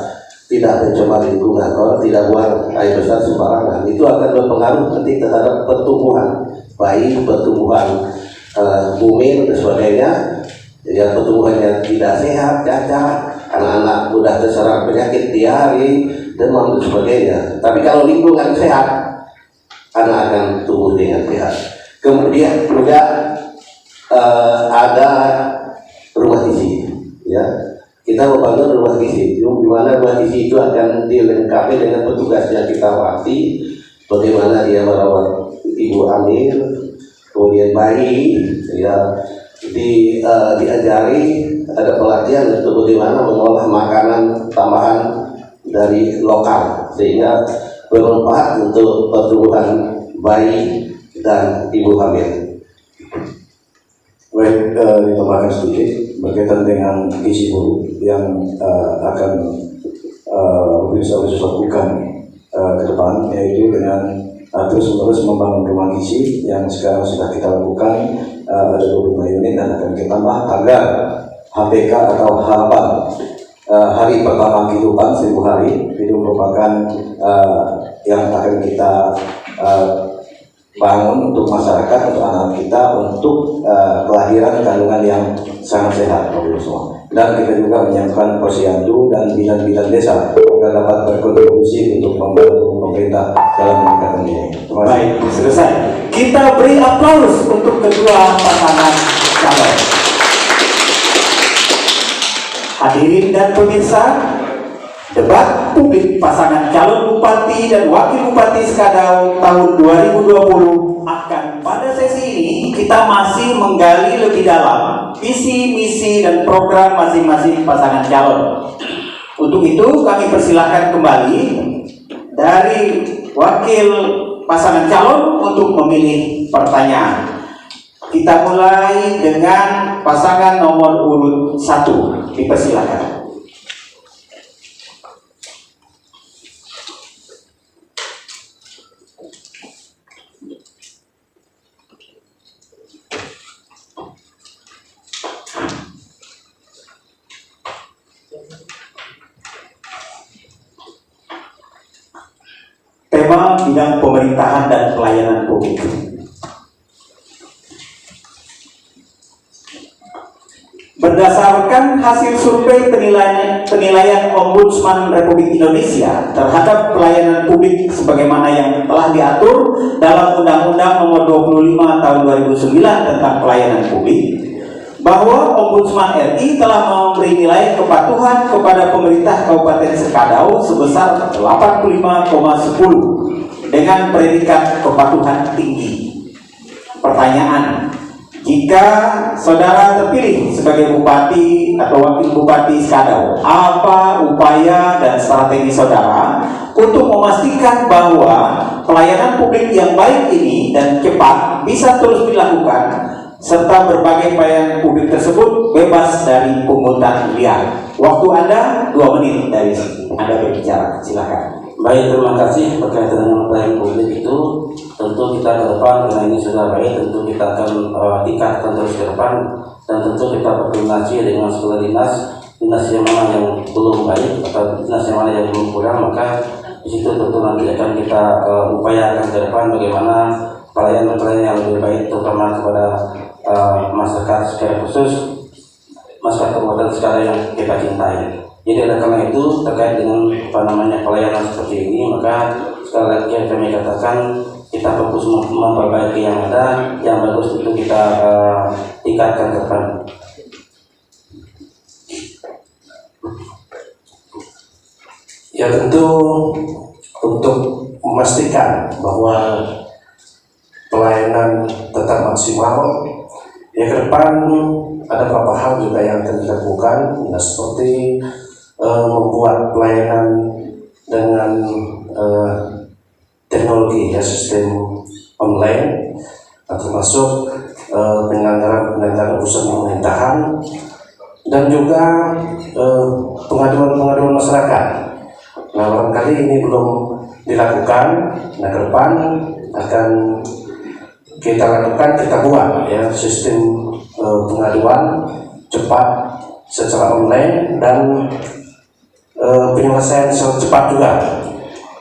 tidak mencemar lingkungan. Orang tidak buang air besar sembarangan, itu akan berpengaruh nanti terhadap pertumbuhan bayi, pertumbuhan bumi dan sebagainya. Yang pertumbuhannya tidak sehat, cacat, anak-anak mudah terserang penyakit diare, demam dan sebagainya. Tapi kalau lingkungan sehat, anak akan tumbuh dengan sehat. Kemudian juga ada rumah gizi, ya. Kita membangun rumah gizi, di mana rumah gizi itu akan dilengkapi dengan petugas yang kita latih, bagaimana dia merawat ibu hamil, kemudian bayi, ya. Diajari, ada pelatihan untuk bagaimana mengolah makanan tambahan dari lokal sehingga bermanfaat untuk pertumbuhan bayi dan ibu hamil. Baik, ditambahkan sedikit berkaitan dengan gizi buruk yang akan bisa lakukan ke depan, yaitu dengan terus-menerus membangun rumah gizi yang sekarang sudah kita lakukan. Ada 25 unit dan akan kita tambah agar HPK atau harapan hari pertama kehidupan 1000 hari itu merupakan yang akan kita bangun untuk masyarakat, untuk anak kita, untuk kelahiran kandungan yang sangat sehat Bapak semua. Dan kita juga menyiapkan posyandu dan bidan-bidan desa agar dapat berkontribusi untuk membantu pemerintah dalam meningkatkan ini. Terima kasih. Baik, selesai. Kita beri aplaus untuk kedua pasangan calon. Hadirin dan pemirsa, debat publik pasangan calon bupati dan wakil bupati Skadau tahun 2020 akan pada sesi ini kita masih menggali lebih dalam visi, misi, dan program masing-masing pasangan calon. Untuk itu kami persilahkan kembali dari wakil pasangan calon untuk memilih pertanyaan. Kita mulai dengan pasangan nomor urut 1. Dipersilakan. Tema bidang pemerintahan dan pelayanan publik. Berdasarkan hasil survei penilaian Ombudsman Republik Indonesia terhadap pelayanan publik sebagaimana yang telah diatur dalam Undang-Undang Nomor 25 Tahun 2009 tentang pelayanan publik, bahwa Ombudsman RI telah memberi nilai kepatuhan kepada pemerintah Kabupaten Skadau sebesar 85,10 dengan predikat kepatuhan tinggi. Pertanyaan: jika saudara terpilih sebagai bupati atau wakil bupati Skadau, apa upaya dan strategi saudara untuk memastikan bahwa pelayanan publik yang baik ini dan cepat bisa terus dilakukan, serta berbagai pelayanan publik tersebut bebas dari pungutan liar? Waktu Anda 2 menit dari Anda berbicara, silakan. Baik, terima kasih. Berkaitan dengan pelayanan publik itu, tentu kita ke depan, karena ini sudah baik, tentu kita akan tingkatkan terus ke depan, dan tentu kita berkoordinasi dengan segala dinas yang mana yang belum baik atau dinas yang mana yang belum kurang, maka di situ tentu nanti akan kita upayakan ke depan bagaimana pelayanan yang lebih baik, terutama kepada masyarakat secara khusus masyarakat Kabupaten Skadau yang kita cintai. Jadi oleh karena itu terkait dengan pelayanan seperti ini, maka sekali lagi yang kami katakan kita fokus memperbaiki yang ada, yang bagus itu kita tingkatkan ke depan. Ya, tentu untuk memastikan bahwa pelayanan tetap maksimal, ya ke depan ada beberapa hal juga yang akan dilakukan, ya, seperti membuat pelayanan dengan teknologi, ya, sistem online, termasuk penyelenggaraan urusan pemerintahan, dan juga pengaduan masyarakat. Nah, barangkali ini belum dilakukan. Nah, ke depan akan kita lakukan, kita buat, ya, sistem pengaduan cepat secara online dan penyelesaian secara cepat juga.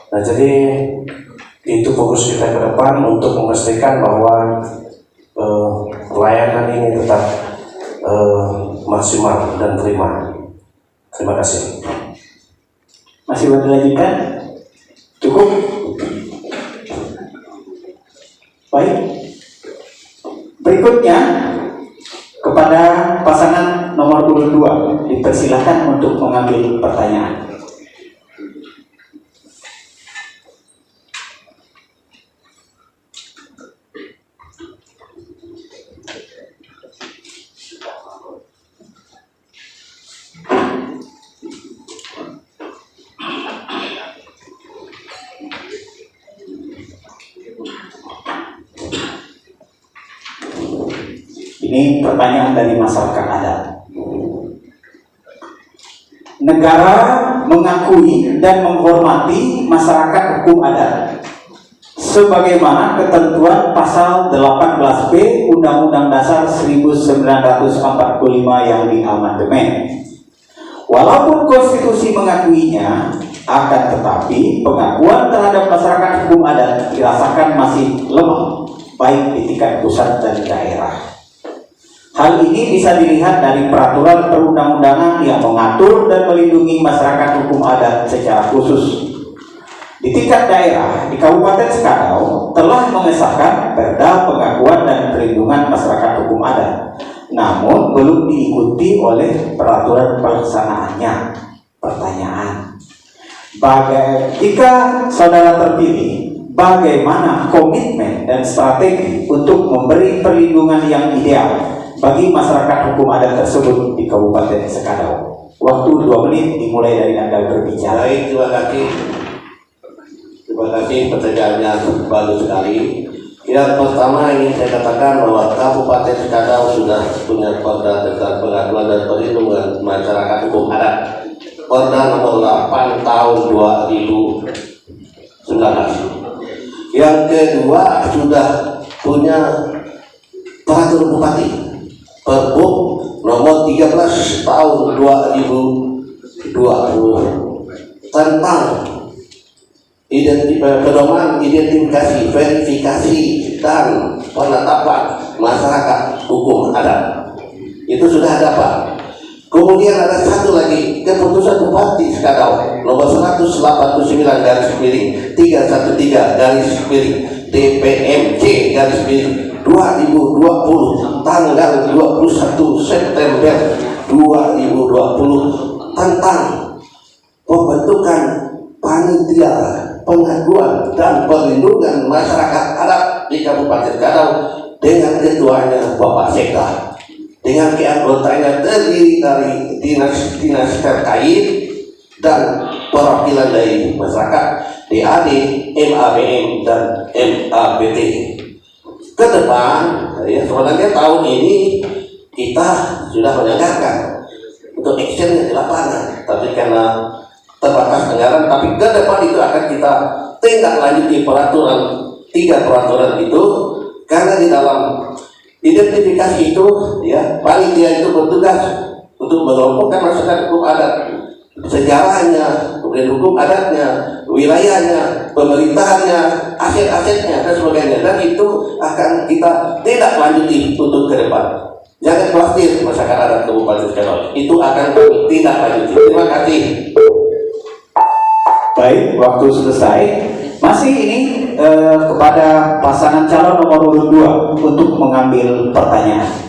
Nah, jadi itu fokus kita ke depan untuk memastikan bahwa pelayanan ini tetap maksimal dan prima. Terima kasih. Masih mau dilanjutkan? Cukup? Baik. Berikutnya kepada pasangan nomor urut 2 dipersilahkan untuk mengambil pertanyaan. Ini pertanyaan dari masyarakat adat. Negara mengakui dan menghormati masyarakat hukum adat sebagaimana ketentuan pasal 18B Undang-Undang Dasar 1945 yang diamandemen. Walaupun konstitusi mengakuinya, Akan tetapi pengakuan terhadap masyarakat hukum adat dirasakan masih lemah, baik di tingkat pusat dan daerah. Hal ini bisa dilihat dari peraturan perundang-undangan yang mengatur dan melindungi masyarakat hukum adat secara khusus. Di tingkat daerah, di Kabupaten Sekadau telah mengesahkan Perda Pengakuan dan Perlindungan Masyarakat Hukum Adat, namun belum diikuti oleh peraturan pelaksanaannya. Pertanyaan: jika saudara terpilih, bagaimana komitmen dan strategi untuk memberi perlindungan yang ideal bagi masyarakat hukum adat tersebut di Kabupaten Sekadau? Waktu 2 menit dimulai dari Anda berbicara. Baik, terima kasih pertanyaannya bagus sekali. Yang pertama ingin saya katakan bahwa Kabupaten Sekadau sudah punya Perda tentang pengakuan dan perlindungan masyarakat hukum adat, Perda nomor 8 tahun 2019. Yang kedua, sudah punya peraturan bupati, Perbup nomor 13 tahun 2020 tentang pedoman identifikasi, verifikasi, dan penetapan masyarakat hukum adat. Itu sudah ada, Pak. Kemudian ada satu lagi, keputusan Bupati Sekadau nomor 189/313 DPMC 2020 tanggal 21 September 2020 tentang pembentukan panitia pengakuan dan perlindungan masyarakat adat di Kabupaten Sekadau dengan ketuanya Bapak Sekda, dengan keanggotanya terdiri dari dinas-dinas terkait dan perwakilan dari masyarakat, DAD, MABM, dan MABT. Ke depan, ya, sebenarnya tahun ini kita sudah menyandarkan untuk actionnya di lapangan, tapi karena terbatas anggaran, tapi ke depan itu akan kita tindak lanjuti peraturan, 3 peraturan itu, karena di dalam identifikasi itu, ya, panitia itu bertugas untuk mengelompokkan masyarakat hukum adat, sejarahnya, kemudian hukum adatnya, wilayahnya, pemerintahannya, aset-asetnya, dan sebagainya, dan itu akan kita tindak lanjuti untuk ke depan. Jangan khawatir masyarakat adat Kabupaten Sekadau, itu akan kami tindak lanjuti. Terima kasih. Baik, waktu selesai. Masih ini kepada pasangan calon nomor urut 2 untuk mengambil pertanyaan.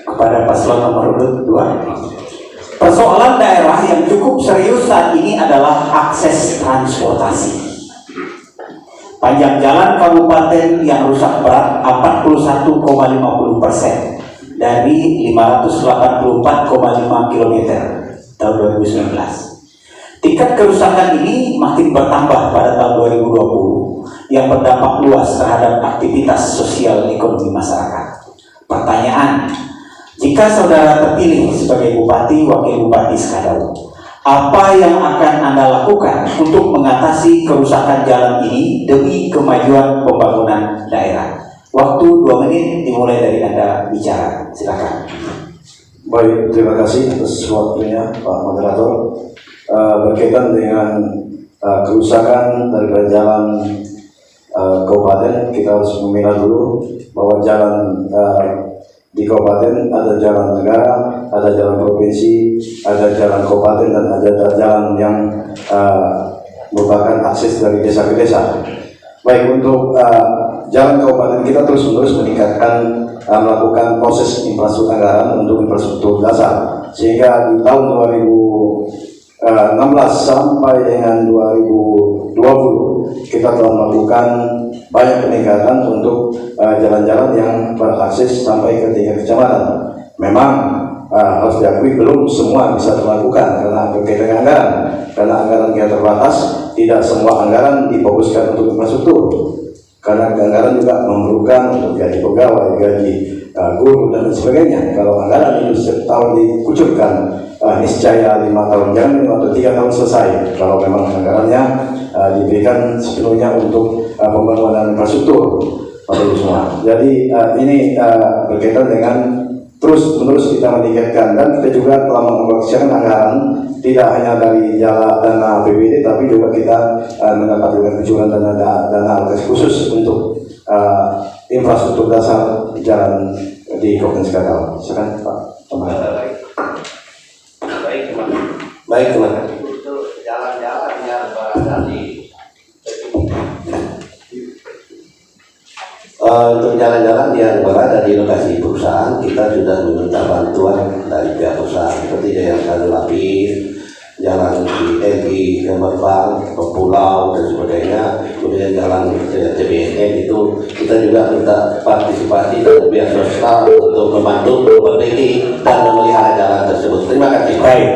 Kepada paslon nomor urut 2. Persoalan daerah yang cukup serius saat ini adalah akses transportasi. Panjang jalan kabupaten yang rusak berat 41,50% dari 584,5 km tahun 2019. Tingkat kerusakan ini makin bertambah pada tahun 2020 yang berdampak luas terhadap aktivitas sosial ekonomi masyarakat. Pertanyaan: jika saudara terpilih sebagai Bupati Wakil Bupati Sekadau, apa yang akan Anda lakukan untuk mengatasi kerusakan jalan ini demi kemajuan pembangunan daerah? Waktu 2 menit dimulai dari Anda bicara. Silakan. Baik, terima kasih atas waktunya Pak Moderator. Berkaitan dengan kerusakan dari jalan kabupaten, kita harus memilah dulu bahwa jalan di kabupaten ada jalan negara, ada jalan provinsi, ada jalan kabupaten, dan ada jalan yang merupakan akses dari desa ke desa. Baik, untuk jalan kabupaten kita terus-menerus meningkatkan melakukan proses infrastruktur anggaran untuk infrastruktur dasar, sehingga di tahun 2016 sampai dengan 2020 kita telah melakukan banyak peningkatan untuk jalan-jalan yang berakses sampai ke tingkat kecamatan. Memang harus diakui belum semua bisa dilakukan karena berkaitan dengan anggaran. Karena anggaran kita terbatas, tidak semua anggaran difokuskan untuk infrastruktur. karena anggaran juga memerlukan untuk gaji pegawai, gaji guru dan sebagainya. Kalau anggaran itu setahun dikucurkan, niscaya 5 tahun jangan 5 atau 3 tahun selesai. Kalau memang anggarannya diberikan sepenuhnya untuk pembangunan infrastruktur pada semua. Jadi ini berkaitan dengan terus-menerus kita meningkatkan, dan kita juga telah mengalokasikan anggaran tidak hanya dari dana APBD, tapi juga kita mendapat juga kucuran dana alokasi khusus untuk infrastruktur dasar jalan di Kabupaten Skadau. Silakan Pak Teman. Baik teman. Untuk jalan-jalan yang barangkali untuk jalan-jalan yang berada di lokasi perusahaan, kita sudah meminta bantuan dari pihak perusahaan seperti Jaya Sadu Lapis, jalan di Kemberbang, Pulau dan sebagainya, kemudian jalan CBNN itu kita juga minta partisipasi dari pihak swasta untuk membantu memperbaiki dan memelihara jalan tersebut. Terima kasih. Baik.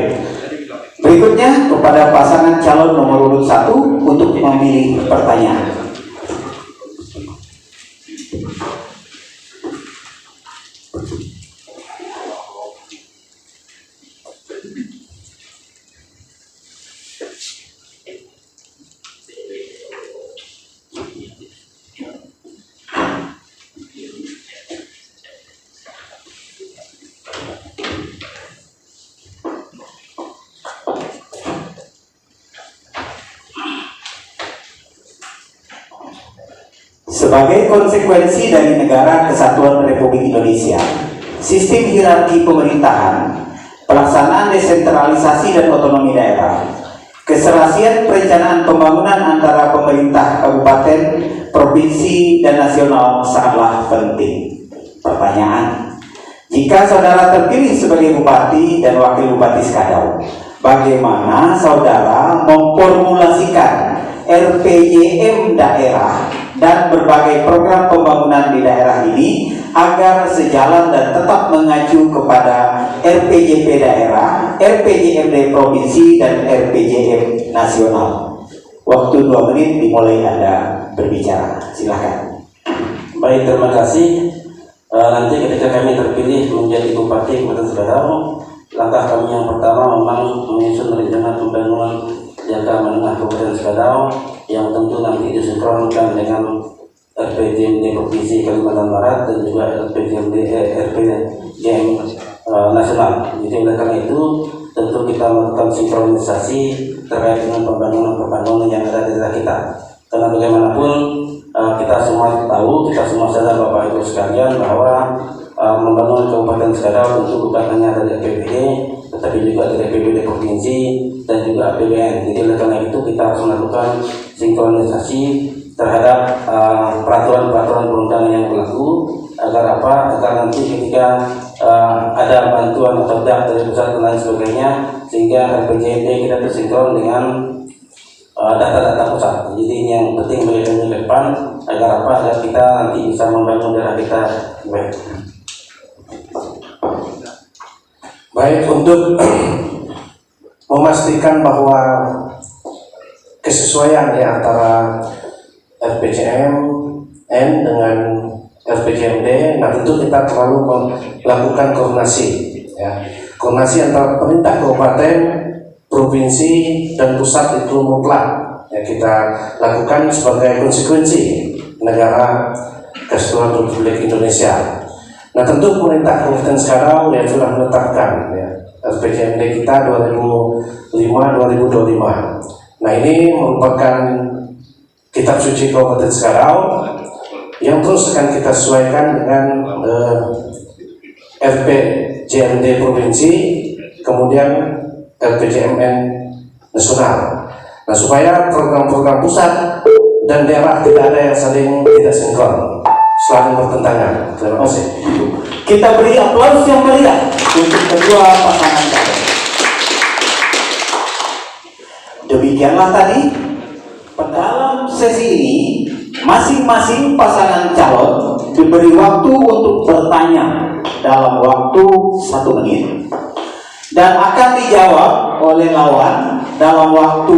Berikutnya kepada pasangan calon nomor urut 1 untuk memilih pertanyaan. Sebagai konsekuensi dari Negara Kesatuan Republik Indonesia, sistem hierarki pemerintahan, pelaksanaan desentralisasi dan otonomi daerah, keserasian perencanaan pembangunan antara pemerintah kabupaten, provinsi, dan nasional sangatlah penting. Pertanyaan, jika saudara terpilih sebagai Bupati dan Wakil Bupati Skadau, bagaimana saudara memformulasikan RPJM daerah dan berbagai program pembangunan di daerah ini agar sejalan dan tetap mengacu kepada RPJP daerah, RPJMD provinsi, dan RPJM nasional? Waktu 2 menit dimulai Anda berbicara. Silakan. Baik, terima kasih. Nanti ketika kami terpilih menjadi Bupati Kabupaten Skadau, langkah kami yang pertama memang menyusun rencana pembangunan jangka menengah Kabupaten Skadau yang tentu nanti disinkronkan dengan RPJMD Provinsi Kalimantan Barat dan juga RPJM nasional. Jadi oleh karena itu tentu kita melakukan sinkronisasi terkait dengan pembangunan yang ada di daerah kita. Karena bagaimanapun kita semua tahu, kita semua sadar Bapak Ibu sekalian bahwa membangun Kabupaten Skadau tentu bukan hanya dari APBD, tetapi juga dari APBD Provinsi dan juga APBN. Jadi oleh karena itu kita harus melakukan sinkronisasi terhadap peraturan-peraturan perundangan yang berlaku agar apa? Agar nanti ketika ada bantuan atau dak dari pusat dan lain sebagainya, sehingga RPJMD kita tersinkron dengan data-data pusat. Jadi ini yang penting bagi kami ke depan agar apa? Agar kita nanti bisa membangun daerah kita baik. Baik, untuk memastikan bahwa kesesuaian ya antara RPJMN dengan RPJMD, nah tentu kita perlu melakukan koordinasi ya. Koordinasi antara pemerintah kabupaten, provinsi, dan pusat itu mutlak ya, kita lakukan sebagai konsekuensi negara Kesatuan Republik Indonesia. Nah tentu pemerintah Kabupaten Skadau yang sudah menetapkan ya, RPJMD kita 2005-2025. Nah ini merupakan kitab suci Kabupaten Skadau yang terus akan kita sesuaikan dengan RPJMD provinsi, kemudian RPJMN nasional. Nah supaya program-program pusat dan daerah tidak ada yang saling tidak sinkron, saling bertentangan. Terima kasih. Kita beri aplaus yang meriah untuk kedua pasangan calon. Demikianlah tadi dalam sesi ini masing-masing pasangan calon diberi waktu untuk bertanya dalam waktu 1 menit dan akan dijawab oleh lawan dalam waktu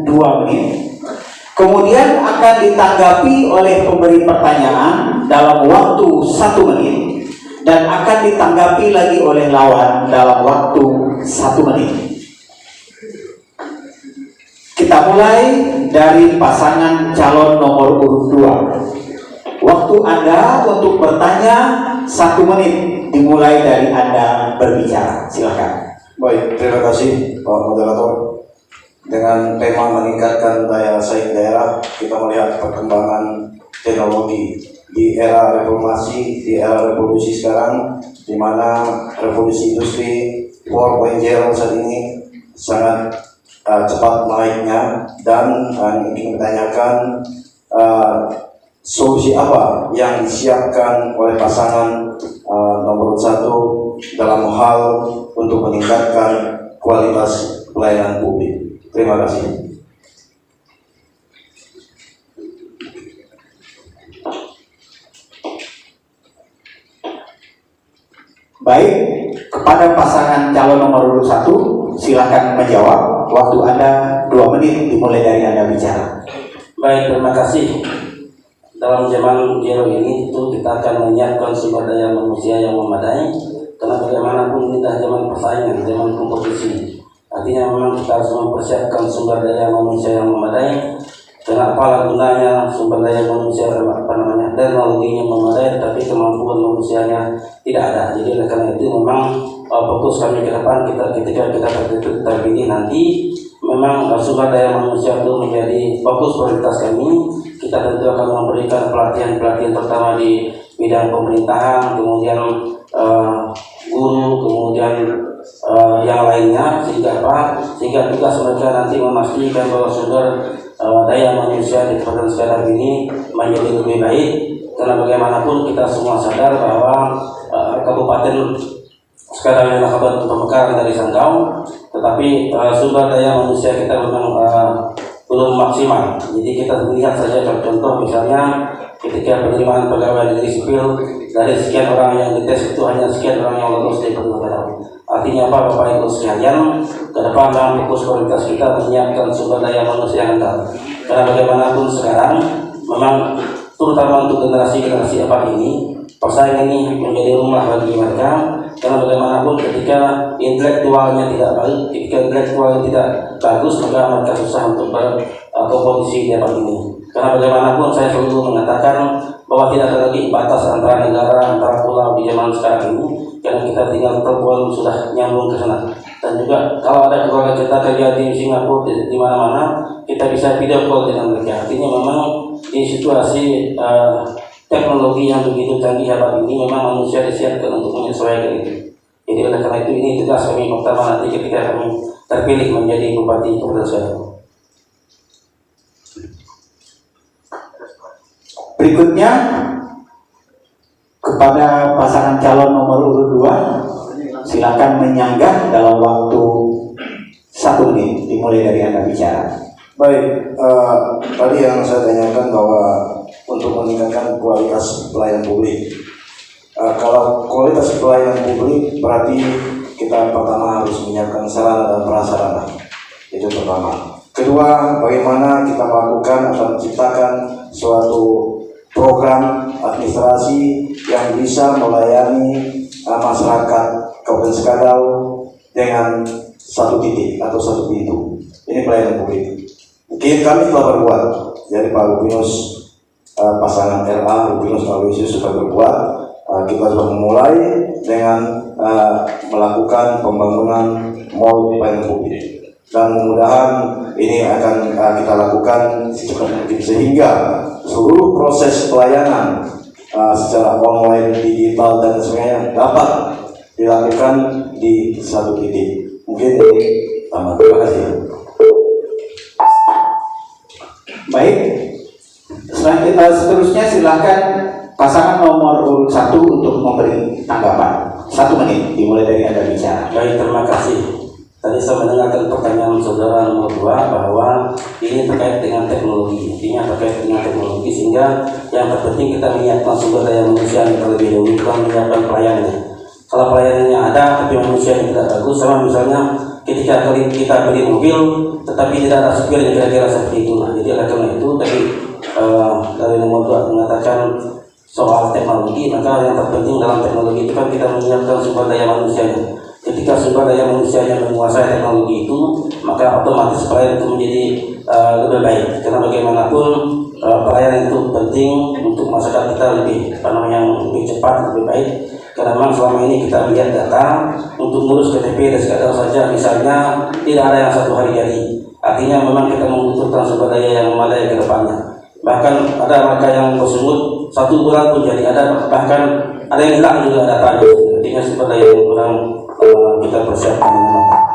2 menit. Kemudian akan ditanggapi oleh pemberi pertanyaan dalam waktu 1 menit dan akan ditanggapi lagi oleh lawan dalam waktu 1 menit. Kita mulai dari pasangan calon nomor urut 2. Waktu Anda untuk bertanya 1 menit dimulai dari Anda berbicara. Silakan. Baik, terima kasih Pak Moderator. Dengan tema meningkatkan daya saing daerah, kita melihat perkembangan teknologi di era reformasi, di era revolusi sekarang, di mana revolusi industri 4.0 saat ini sangat cepat naiknya, dan ingin menanyakan solusi apa yang disiapkan oleh pasangan nomor 1 dalam hal untuk meningkatkan kualitas pelayanan publik. Terima kasih. Baik, kepada pasangan calon nomor urut 1, silakan menjawab. Waktu Anda 2 menit dimulai dari Anda bicara. Baik, terima kasih. Dalam zaman zero ini itu kita akan menyiapkan sumber daya manusia yang memadai, karena bagaimanapun ini adalah zaman persaingan, zaman kompetisi. Artinya memang kita harus mempersiapkan sumber daya manusia yang memadai. Karena apalah gunanya sumber daya manusia, teknologinya memadai, tapi kemampuan manusianya tidak ada. Jadi oleh karena itu memang fokus kami ke depan ketika kita terpilih nanti, memang sumber daya manusia itu menjadi fokus prioritas kami. Kita tentu akan memberikan pelatihan terutama di bidang pemerintahan, kemudian guru, kemudian yang lainnya, sehingga tugas mereka nanti memastikan bahwa sumber daya manusia di Kabupaten Skadar ini menjadi lebih baik. Karena bagaimanapun kita semua sadar bahwa Kabupaten Skadar adalah kabupaten pemekaran dari Sanggau, tetapi sumber daya manusia kita memang belum maksimal. Jadi kita melihat saja contoh misalnya ketika penerimaan pegawai negeri sipil, dari sekian orang yang dites itu hanya sekian orang yang lolos dari penerimaan. Artinya apa, Bapak Ibu sekalian, ke depan dalam fokus prioritas kita menyiapkan sumber daya manusia yang handal. Karena bagaimanapun sekarang, memang terutama untuk generasi apa ini, persaingan ini menjadi rumah bagi mereka. Karena bagaimanapun ketika intelektualnya tidak baik, ketika intelektualnya tidak bagus, maka mereka susah untuk berkompetisi di tempat ini. Karena bagaimanapun saya selalu mengatakan bahwa tidak ada lagi batas antara negara, antara pulau di zaman sekarang ini. Karena kita tinggal telepon sudah nyambung ke sana. Dan juga kalau ada keluarga kita kerja di Singapura, di mana-mana, kita bisa video call dengan mereka. Artinya memang di situasi teknologi yang begitu canggih abad ini, memang manusia disiapkan untuk menyesuaikan itu. Jadi oleh karena itu ini tugas kami pertama nanti ketika kami terpilih menjadi Bupati Kabupaten Skadar. Berikutnya kepada pasangan calon nomor urut 2, silakan menyanggah dalam waktu 1 menit dimulai dari Anda bicara. Baik, tadi yang saya tanyakan bahwa untuk meningkatkan kualitas pelayanan publik. Kalau kualitas pelayanan publik berarti kita pertama harus menyiapkan sarana dan prasarana. Itu pertama. Kedua, bagaimana kita melakukan atau menciptakan suatu program administrasi yang bisa melayani masyarakat Kabupaten Skadar dengan satu titik atau satu pintu. Ini pelayanan publik. Mungkin kami telah berbuat. Jadi Pak Rupinus pasangan RA Rupinus Aloysius sudah berbuat. Kita sudah memulai dengan melakukan pembangunan mall pelayanan publik. Dan mudah-mudahan ini akan kita lakukan secepat mungkin sehingga seluruh proses pelayanan secara online, digital dan sebagainya dapat dilakukan di satu titik. Mungkin ini tamat. Terima kasih. Baik, seterusnya silakan pasangan nomor urut 1 untuk memberi tanggapan. 1 menit dimulai dari Anda bicara. Baik, terima kasih. Tadi saya mendengarkan pertanyaan saudara nomor 2 bahwa ini terkait dengan teknologi. Intinya terkait dengan teknologi, sehingga yang terpenting kita menyiapkan sumber daya manusia yang terlebih dahulu, bukan menyiapkan pelayanannya. Kalau pelayanannya ada tapi manusia yang tidak bagus, sama misalnya ketika kita beli mobil tetapi tidak ada supir yang kira-kira seperti itu. Nah, jadi oleh karena itu tadi dari nomor 2 mengatakan soal teknologi, maka yang terpenting dalam teknologi itu kan kita menyiapkan sumber daya manusianya. Ketika sumber daya manusianya menguasai teknologi itu, maka otomatis pelayanan itu menjadi lebih baik. Karena bagaimanapun pelayanan itu penting untuk masyarakat kita lebih lebih cepat, lebih baik. Karena memang selama ini kita lihat data untuk ngurus KTP dan segala saja misalnya tidak ada yang 1 hari jadi. Artinya memang kita membutuhkan sumber daya yang memadai ke depannya. Bahkan ada mereka yang bersungut 1 bulan pun jadi, ada bahkan ada yang hilang juga datanya. Artinya sumber daya yang kurang kita persiapkan dengan matang.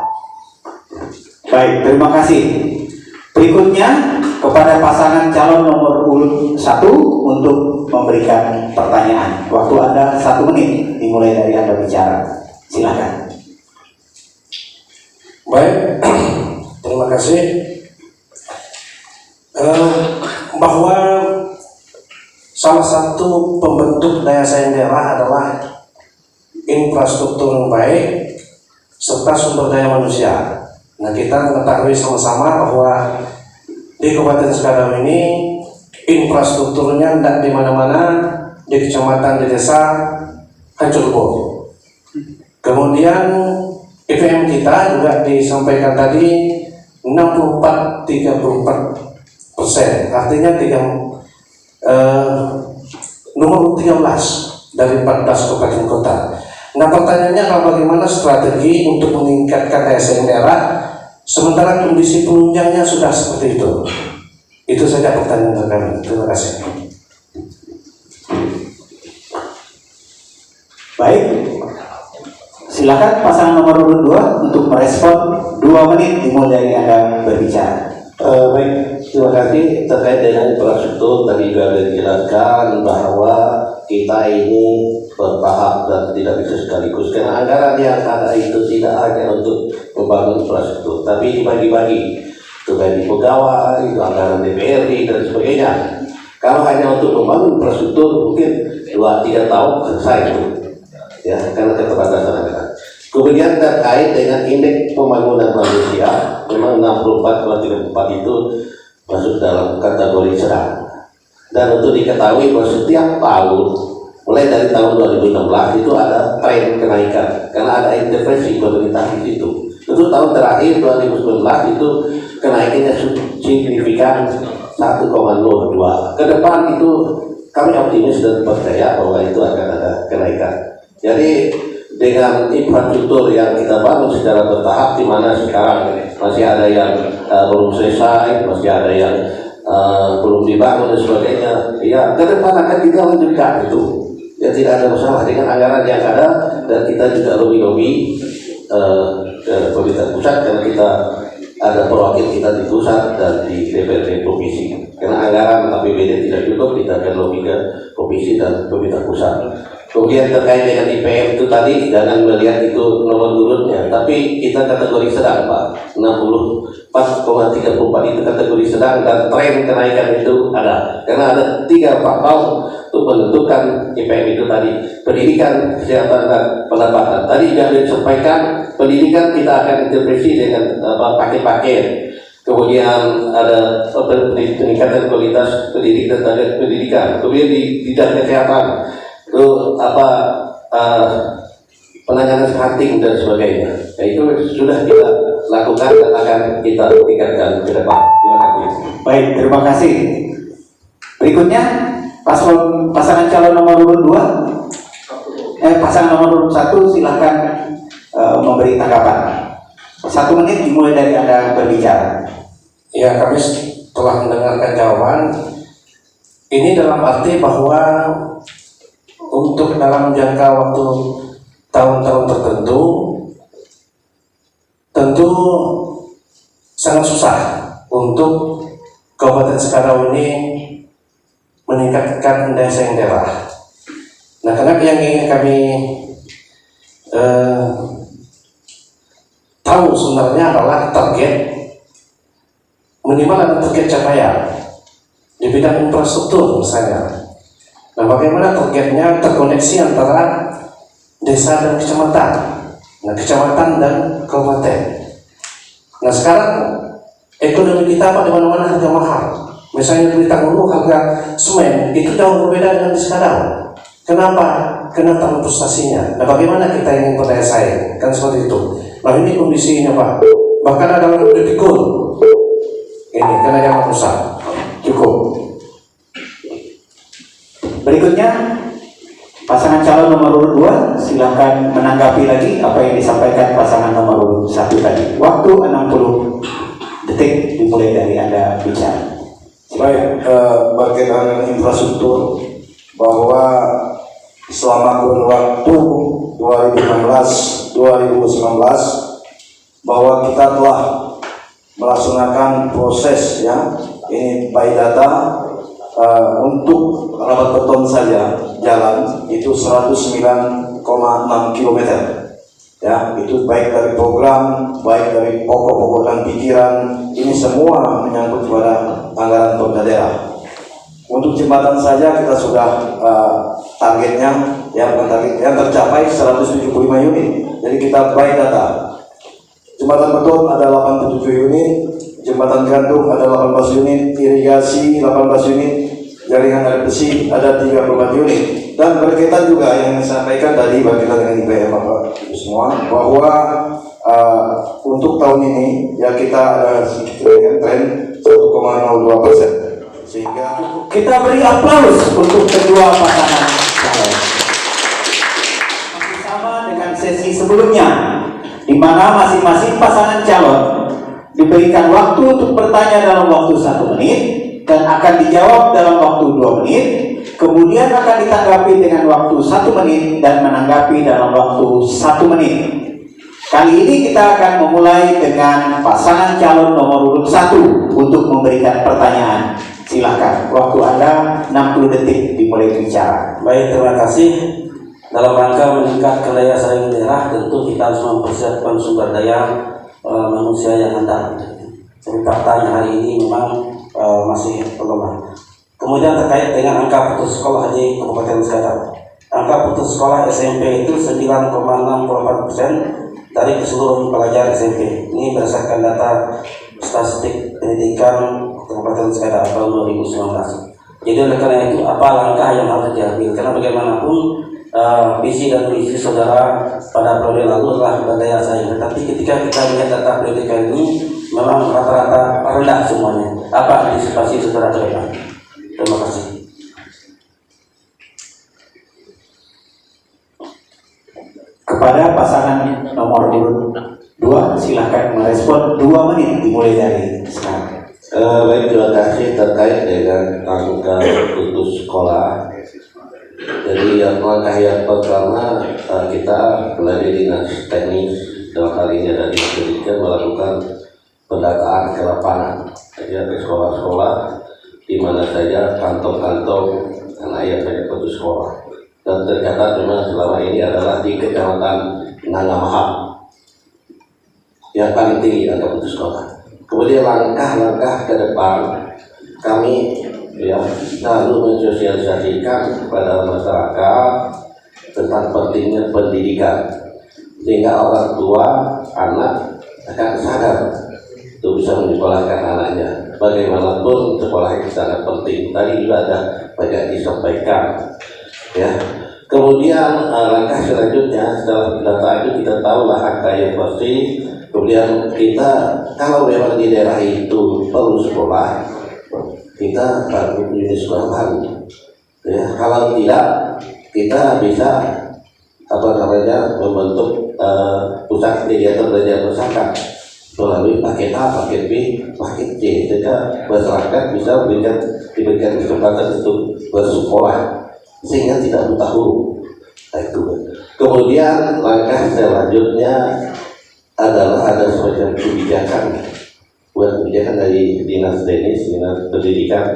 Baik, terima kasih. Berikutnya kepada pasangan calon nomor urut 1 untuk memberikan pertanyaan. Waktu Anda 1 menit dimulai dari Anda bicara. Silakan. Baik, terima kasih. Bahwa salah satu pembentuk daya saing daerah adalah infrastruktur yang baik serta sumber daya manusia. Nah, kita mengetahui sama-sama bahwa di Kabupaten Sekadau ini infrastrukturnya tidak di mana-mana, di kecamatan, di desa hancur lebur. Kemudian IPM kita juga disampaikan tadi 64-34%, artinya nomor 13 dari 14 kabupaten kota. Nah, pertanyaannya adalah bagaimana strategi untuk meningkatkan daya saing daerah sementara kondisi penunjangnya sudah seperti itu. Itu saja pertanyaan dari kami. Terima kasih. Baik. Silakan pasangan nomor urut 2 untuk merespon 2 menit dimulai dari Anda berbicara. Baik, terima kasih. Terkait dengan infrastruktur tadi juga dijelaskan bahwa kita ini bertahap dan tidak bisa sekaligus karena anggaran yang ada itu tidak hanya untuk membangun infrastruktur, tapi dibagi-bagi. Itu gaji pegawai, itu anggaran DPRD dan sebagainya. Kalau hanya untuk membangun infrastruktur mungkin 2-3 tahun selesai itu, ya, karena keterbatasan anggaran. Kemudian terkait dengan indeks pembangunan manusia, memang 64,34 itu masuk dalam kategori sedang. Dan untuk diketahui bahwa setiap tahun, mulai dari tahun 2016 itu ada tren kenaikan, karena ada intervensi pemerintah di situ. Untuk tahun terakhir 2019 itu kenaikannya signifikan 1,02. Ke depan itu kami optimis dan percaya bahwa itu akan ada kenaikan. Jadi dengan infrastruktur yang kita bangun secara bertahap, di mana sekarang masih ada yang belum selesai, masih ada yang belum dibangun dan sebagainya, ya ke depan akan kita lanjutkan itu. Ya tidak ada masalah dengan anggaran yang ada, dan kita juga lobby ke pemerintah pusat karena kita ada perwakilan kita di pusat dan di DPRD provinsi. Karena anggaran APBD tidak cukup, kita akan lobby ke provinsi dan pemerintah pusat. Kemudian terkait dengan IPM itu tadi, jangan melihat itu nomor urutnya, tapi kita kategori sedang, Pak. 64,34 itu kategori sedang, dan tren kenaikan itu ada. Karena ada 3 faktor untuk menentukan IPM itu tadi: pendidikan, kesehatan, dan pendapatan. Tadi yang disampaikan, pendidikan kita akan intervensi dengan paket-paket. Kemudian ada peningkatan kualitas pendidikan dan pendidikan. Kemudian di bidang kesehatan itu penanganan stunting dan sebagainya. Nah, itu sudah kita lakukan dan akan kita tingkatkan ke depan. Terima kasih. Baik, terima kasih. Berikutnya pasangan calon nomor urut 2, pasangan nomor urut 1 silakan memberi tanggapan. 1 menit dimulai dari Anda berbicara. Ya, kami telah mendengarkan jawaban. Ini dalam arti bahwa untuk dalam jangka waktu tahun-tahun tertentu tentu sangat susah untuk Kabupaten Sekadau ini meningkatkan daya saing daerah. Nah, karena yang ingin kami tahu sebenarnya adalah target, minimal ada target capaian di bidang infrastruktur misalnya. Nah, bagaimana targetnya terkoneksi antara desa dan kecamatan, nah kecamatan dan kabupaten. Nah sekarang ekonomi kita di mana-mana harga mahal. Misalnya di Tanggungu harga semen itu jauh berbeda dengan di Sekadau. Kenapa? Karena terlalu frustasinya. Nah bagaimana kita ingin berdaya saing? Kan seperti itu. Nah ini kondisinya Pak. Bahkan ada orang udah pikul. Ini karena jangan rusak. Cukup. Berikutnya pasangan calon nomor urut 2, silakan menanggapi lagi apa yang disampaikan pasangan nomor urut 1 tadi. Waktu 60 detik dimulai dari Anda bicara. Baik, berkaitan dengan infrastruktur, bahwa selama kurun waktu 2016-2019 bahwa kita telah melaksanakan proses ya, ini by data untuk rapat beton saja jalan itu 109,6 km ya, itu baik dari program, baik dari pokok-pokok dan pikiran, ini semua menyangkut kepada anggaran pemerintah daerah. Untuk jembatan saja kita sudah targetnya yang tercapai 175 unit. Jadi kita by data. Jembatan beton ada 87 unit, jembatan gantung ada 18 unit, irigasi 18 unit, jaringan air besi ada 34 unit. Dan berkaitan juga yang disampaikan tadi berkaitan dengan IPM Bapak Ibu semua, bahwa untuk tahun ini ya kita ada sedikit tren 1,02%, sehingga Kita beri aplaus untuk kedua pasangan calon. Masih sama dengan sesi sebelumnya, di mana masing-masing pasangan calon diberikan waktu untuk bertanya dalam waktu 1 menit dan akan dijawab dalam waktu 2 menit. Kemudian akan ditanggapi dengan waktu 1 menit dan menanggapi dalam waktu 1 menit. Kali ini kita akan memulai dengan pasangan calon nomor urut 1 untuk memberikan pertanyaan. Silakan, waktu Anda 60 detik dimulai bicara. Baik, terima kasih. Dalam rangka meningkatkan daya saing daerah, tentu kita harus mempersiapkan sumber daya manusia yang handal. Tapi faktanya hari ini memang masih lemah. Kemudian terkait dengan angka putus sekolah di Kabupaten Sekadau. Angka putus sekolah SMP itu 9,64% dari keseluruhan pelajar SMP. Ini berdasarkan data statistik pendidikan Kabupaten Sekadau tahun 2019. Jadi oleh karena itu apa langkah yang harus diambil? Karena bagaimanapun visi dan misi saudara pada periode lalu adalah berdaya saing. Tetapi ketika kita melihat data pendidikan ini memang rata-rata rendah semuanya. Apa antisipasi saudara ke depan? Terima kasih. Kepada pasangan nomor urut 2, silakan merespon 2 menit dimulai dari sekarang. Baik, terima kasih terkait dengan angka putus sekolah. Jadi langkah yang pertama kita melalui dinas teknis dalam hal ini dari pendidikan melakukan pendataan ke lapangan. Jadi ada sekolah-sekolah di mana saja kantong-kantong anak yang tidak putus sekolah. Dan tercatat memang selama ini adalah di Kecamatan Nangamahap yang paling tinggi angka putus sekolah. Kemudian langkah-langkah ke depan kami ya selalu mensosialisasikan kepada masyarakat tentang pentingnya pendidikan, sehingga orang tua anak akan sadar untuk bisa menyekolahkan anaknya. Bagaimanapun sekolah itu sangat penting. Tadi juga ada banyak disampaikan ya. Kemudian langkah selanjutnya setelah data itu kita tahulah angka yang pasti. Kemudian kita kalau memang di daerah itu perlu sekolah, kita bangun unit sekolah baru. Ya, kalau tidak, kita bisa membentuk pusat kegiatan belajar bersama melalui paket A, paket B, paket C, sehingga masyarakat bisa diberikan kesempatan untuk bersekolah sehingga tidak buta huruf. Nah, itu. Kemudian langkah selanjutnya adalah ada semacam kebijakan dari dinas teknis, dinas pendidikan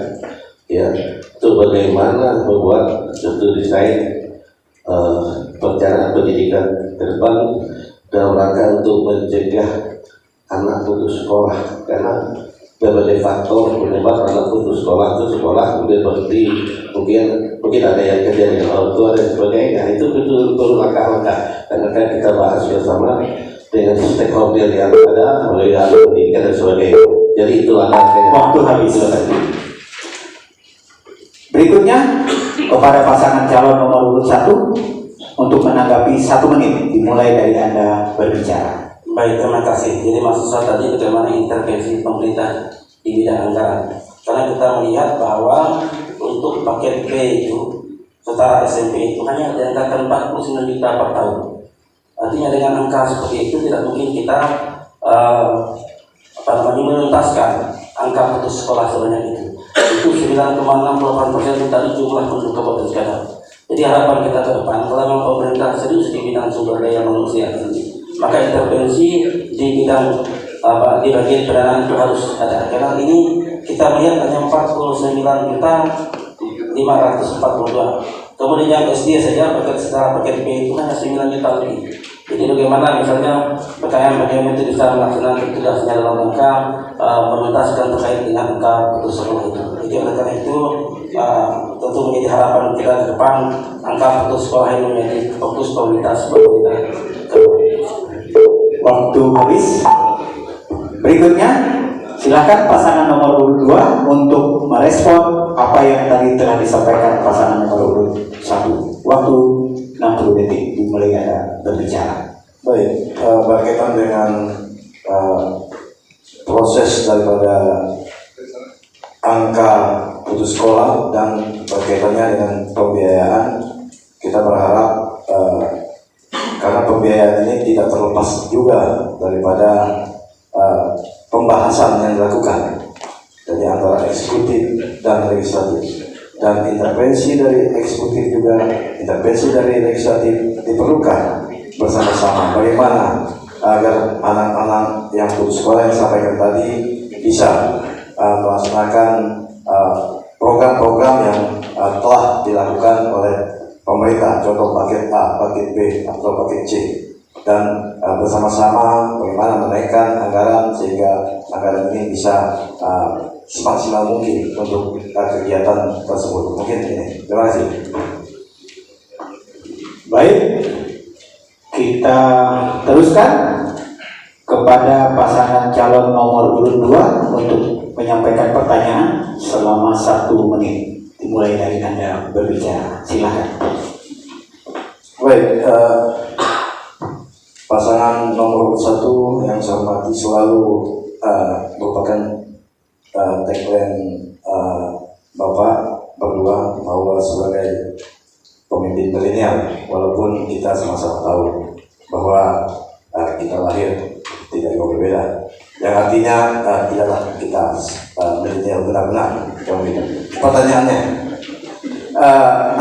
ya, itu bagaimana membuat suatu desain perencanaan pendidikan ke depan dalam rangka untuk mencegah anak putus sekolah, karena berbagai faktor penyebab anak putus sekolah itu sekolah kemudian berhenti, mungkin ada yang kerja dengan orang tua dan sebagainya. Itu betul langkah-langkah, karena kan kita bahas bersama dengan stakeholder yang ada, mulai dari pendidikan dan sebagainya. Jadi itu langkah Waktu habis. Berikutnya kepada pasangan calon nomor urut 1 untuk menanggapi 1 menit, dimulai dari Anda berbicara. Baik, terima kasih. Jadi maksud saya tadi bagaimana intervensi pemerintah di bidang anggaran. Karena kita melihat bahwa untuk paket B itu setara SMP itu hanya dianggarkan 49 juta per tahun. Artinya dengan angka seperti itu tidak mungkin kita menuntaskan angka putus sekolah sebanyak itu. Itu 9,68% dari jumlah penduduk Kabupaten Skadau. Jadi harapan kita ke depan, kalau memang pemerintah serius di bidang sumber daya manusia ini, maka intervensi di bidang di bagian pendanaan itu harus ada. Karena ini kita melihat hanya 49.542. Kemudian yang SD saja secara paket B itu hanya 9 juta lebih. Jadi bagaimana misalnya bagaimana itu bisa melaksanakan tugasnya dalam rangka menuntaskan terkait dengan angka putus sekolah itu. Jadi oleh karena itu tentu menjadi harapan kita ke depan angka putus sekolah ini menjadi fokus prioritas pemerintah. Waktu habis. Berikutnya silakan pasangan nomor urut 2 untuk merespon apa yang tadi telah disampaikan pasangan nomor urut 1. Waktu 60 detik dimulai Anda berbicara. Baik, berkaitan dengan proses daripada angka putus sekolah dan berkaitannya dengan pembiayaan, kita berharap karena pembiayaan ini tidak terlepas juga daripada pembahasan yang dilakukan dari antara eksekutif dan legislatif, dan intervensi dari eksekutif juga intervensi dari legislatif diperlukan bersama-sama. Bagaimana agar anak-anak yang putus sekolah yang disampaikan tadi bisa melaksanakan program-program yang telah dilakukan oleh pemerintah, contoh paket A, paket B, atau paket C, dan bersama-sama bagaimana menaikkan anggaran sehingga anggaran ini bisa semaksimal mungkin untuk kegiatan tersebut. Mungkin ini. Terima kasih. Baik, kita teruskan kepada pasangan calon nomor urut 2 untuk menyampaikan pertanyaan selama 1 menit. Dimulai dari Anda berbicara. Silakan. Baik, pasangan nomor 1 yang saya hormati selalu merupakan tagline Bapak berdua bahwa sebagai pemimpin milenial, walaupun kita sama-sama tahu bahwa kita lahir tidak jauh berbeda, yang artinya tidaklah kita milenial benar-benar. Pertanyaannya,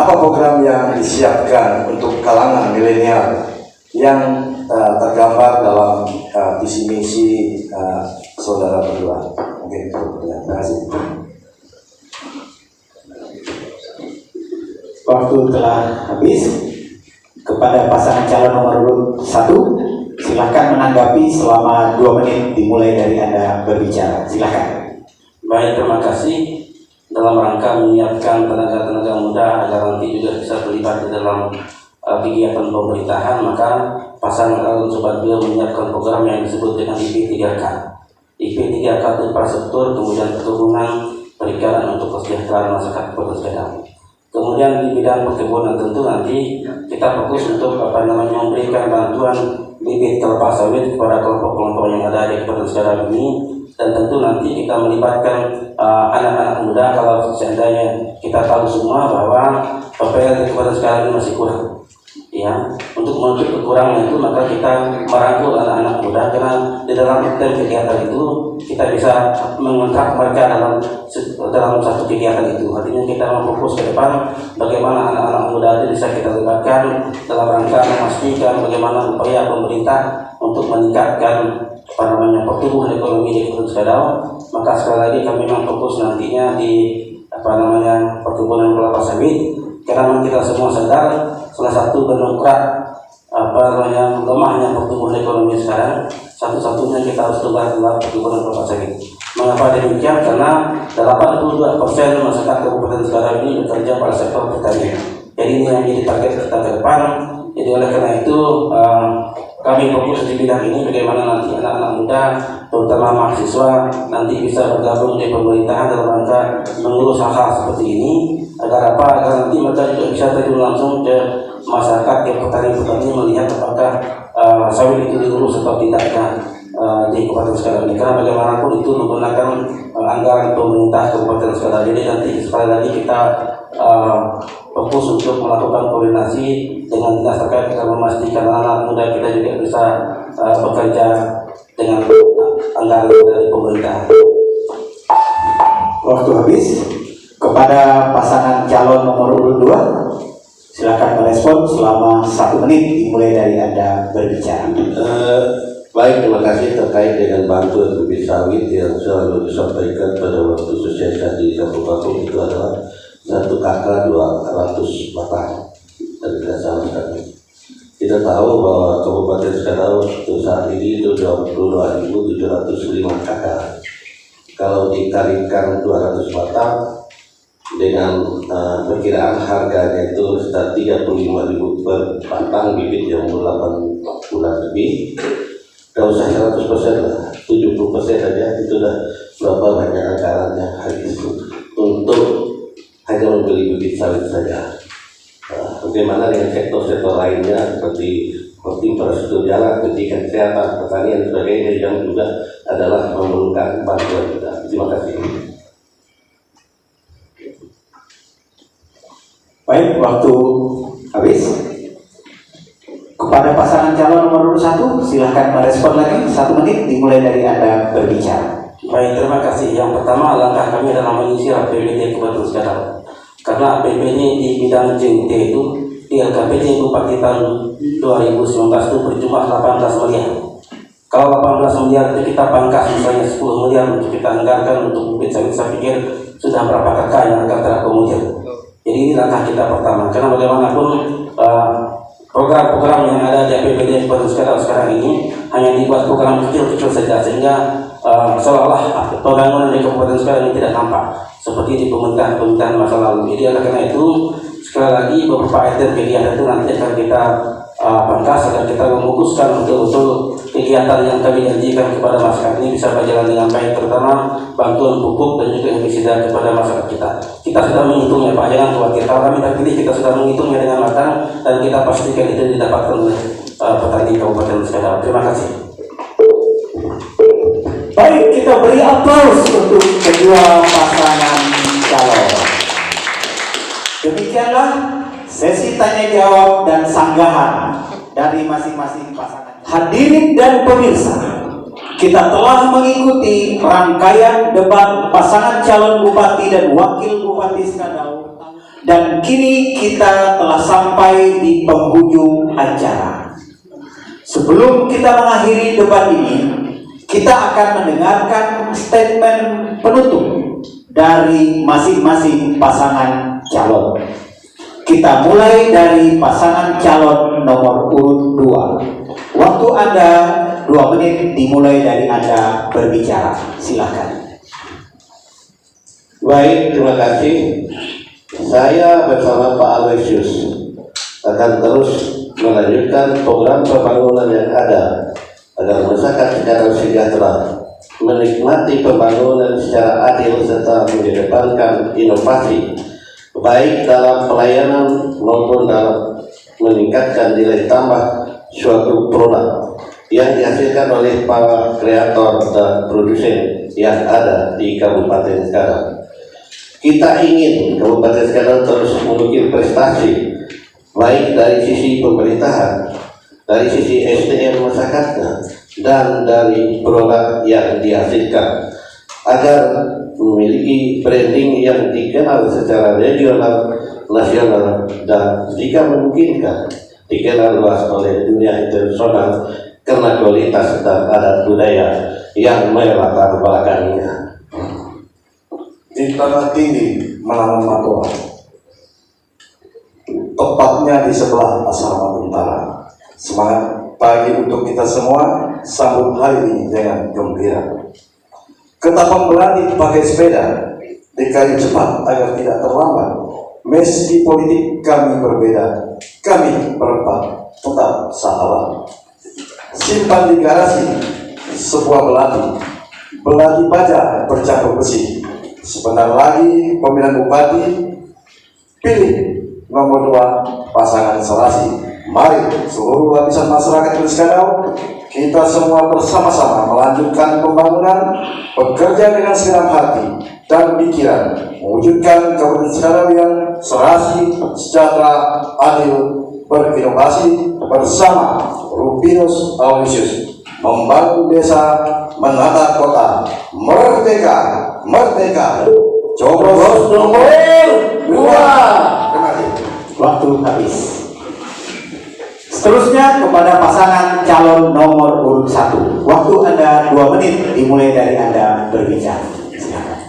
apa program yang disiapkan untuk kalangan milenial yang tergambar dalam visi misi saudara berdua? Mungkin itu. Terima kasih. Waktu telah habis. Kepada pasangan calon nomor urut 1, silakan menanggapi selama 2 menit. Dimulai dari Anda berbicara. Silakan. Baik, terima kasih. Dalam rangka menyiapkan tenaga-tenaga muda agar nanti juga bisa terlibat di dalam kegiatan pemerintahan, maka pasangan calon sobat beliau menyiapkan program yang disebut dengan IP3K. IP3K itu infrastruktur, kemudian perkebunan, perikanan untuk kesejahteraan masyarakat Kota Skadau. Kemudian di bidang perkebunan tentu nanti kita fokus untuk memberikan bantuan bibit kelapa sawit kepada kelompok-kelompok yang ada di Kota Skadau ini, dan tentu nanti kita melibatkan anak-anak muda. Kalau seandainya kita tahu semua bahwa PPL di Kota Skadau ini masih kurang, ya, untuk menutup kekurangan itu maka kita merangkul anak-anak muda, karena di dalam kegiatan itu kita bisa mengontrak mereka dalam satu kegiatan itu. Artinya kita memfokus ke depan bagaimana anak-anak muda itu bisa kita libatkan dalam rangka memastikan bagaimana upaya pemerintah untuk meningkatkan pertumbuhan ekonomi di Kota Skadau. Maka sekali lagi kami memang fokus nantinya di perkebunan kelapa sawit, karena kita semua sadar salah satu pendongkrak lemahnya pertumbuhan ekonomi sekarang, satu-satunya kita harus tunggu adalah perkebunan kelapa sawit. Mengapa demikian? Karena 82% masyarakat Kabupaten Skadau ini bekerja pada sektor pertanian. Jadi ini yang jadi target kita ke depan. Jadi oleh karena itu kami fokus di bidang ini, bagaimana nanti anak-anak muda, terutama mahasiswa, nanti bisa bergabung di pemerintahan dalam rangka mengurus hal-hal seperti ini, agar nanti mereka juga bisa terjun langsung ke masyarakat, ke petani-petani, melihat apakah sawit itu diurus atau tidaknya di Kabupaten Sukadawati. Karena bagaimanapun itu menggunakan anggaran pemerintah Kabupaten Sukadawati. Jadi nanti sekali lagi kita fokus untuk melakukan koordinasi dengan dinas terkait agar memastikan anak muda kita juga bisa bekerja dengan anggaran dari pemerintah. Waktu habis. Kepada pasangan calon nomor urut 2, silakan merespon selama 1 menit dimulai dari Anda berbicara. Baik, terima kasih terkait dengan bantuan bibit sawit yang selalu disampaikan pada waktu sosialisasi di Kabupaten itu adalah 1 kakak 200 batang dari dasar kami. Kita tahu bahwa Kabupaten Sukadawati itu saat ini itu 22.705 kakak. Kalau dikalikan 200 batang dengan perkiraan harganya itu sekitar 35.000 per batang bibit yang 8 bulan lebih. Tidak usah 100% lah, 70% saja itu sudah berapa banyak anggaran yang habis untuk hanya membeli bibit sawit saja. Bagaimana dengan sektor-sektor lainnya seperti infrastruktur jalan, pendidikan, kesehatan, pertanian, dan sebagainya yang juga adalah memerlukan bantuan kita. Terima kasih. Baik, waktu habis. Kepada pasangan calon nomor urut 1, silahkan merespon lagi 1 menit dimulai dari Anda berbicara. Baik, terima kasih. Yang pertama, langkah kami adalah mengisi APBD Kabupaten Sukadawati. Karena APBD di bidang JT itu di LKPD Bupati tahun 2019 itu berjumlah 18 miliar. Kalau 18 miliar itu kita pangkas misalnya 10 miliar untuk kita anggarkan untuk bibit sawit, saya pikir sudah berapa kakak yang akan terakomodir. Jadi ini langkah kita pertama. Karena bagaimanapun program-program yang ada di APBD Kabupaten Sukadawati sekarang ini hanya dibuat program kecil-kecil saja, sehingga seolah-olah pembangunan di Kabupaten Sukadawati ini tidak nampak seperti di pemerintahan masa lalu. Jadi oleh karena itu sekali lagi beberapa item kegiatan itu nanti akan kita pangkas agar kita memutuskan betul-betul kegiatan yang kami janjikan kepada masyarakat ini bisa berjalan dengan baik, terutama bantuan pupuk dan juga herbisida kepada masyarakat kita. Kita sudah menghitungnya Pak, jangan khawatir. Kalau kami terpilih kita sudah menghitungnya dengan matang dan kita pastikan itu didapatkan oleh petani Kabupaten Sukadawati. Terima kasih. Baik, kita beri aplaus untuk kedua pasangan calon. Demikianlah sesi tanya jawab dan sanggahan dari masing-masing pasangan. Hadirin dan pemirsa, kita telah mengikuti rangkaian debat pasangan calon bupati dan wakil bupati Sukadawati, dan kini kita telah sampai di penghujung acara. Sebelum kita mengakhiri debat ini, kita akan mendengarkan statement penutup dari masing-masing pasangan calon. Kita mulai dari pasangan calon nomor urut 2. Waktu Anda 2 menit dimulai dari Anda berbicara. Silakan. Baik, terima kasih. Saya bersama Pak Aloysius akan terus melanjutkan program pembangunan yang ada agar masyarakat secara sejahtera menikmati pembangunan secara adil serta mengedepankan inovasi baik dalam pelayanan maupun dalam meningkatkan nilai tambah suatu produk yang dihasilkan oleh para kreator dan produsen yang ada di Kabupaten Sukadawati. Kita ingin Kabupaten Sukadawati terus mengukir prestasi baik dari sisi pemerintahan, dari sisi SDM masyarakatnya, dan dari produk yang dihasilkan agar memiliki branding yang dikenal secara regional, nasional, dan jika memungkinkan dikenal luas oleh dunia internasional karena kualitas dan adat budaya yang melatar belakanginya. Di tanah tinggi Menangan Matoa, tepatnya di sebelah asrama tentara. Semangat pagi untuk kita semua, sambut hari ini dengan gembira. Ketapang berani pakai sepeda di kayu cepat agar tidak terlambat. Meski politik kami berbeda, kami berempat tetap sahabat. simpan di garasi sebuah belati baja bercampur besi. Sebentar lagi pemilihan bupati, pilih nomor 2 pasangan serasi. Mari seluruh lapisan masyarakat Skadau, kita semua bersama-sama melanjutkan pembangunan, bekerja dengan segenap hati dan pikiran, mewujudkan Kabupaten Skadau yang serasi, sejahtera, adil, berinovasi bersama Rupinus Aloysius, membangun desa, menata kota, merdeka, coblos nomor 2. Terima kasih. Waktu habis. Seterusnya kepada pasangan calon nomor urut 1. Waktu Anda 2 menit dimulai dari Anda berbicara. Silakan.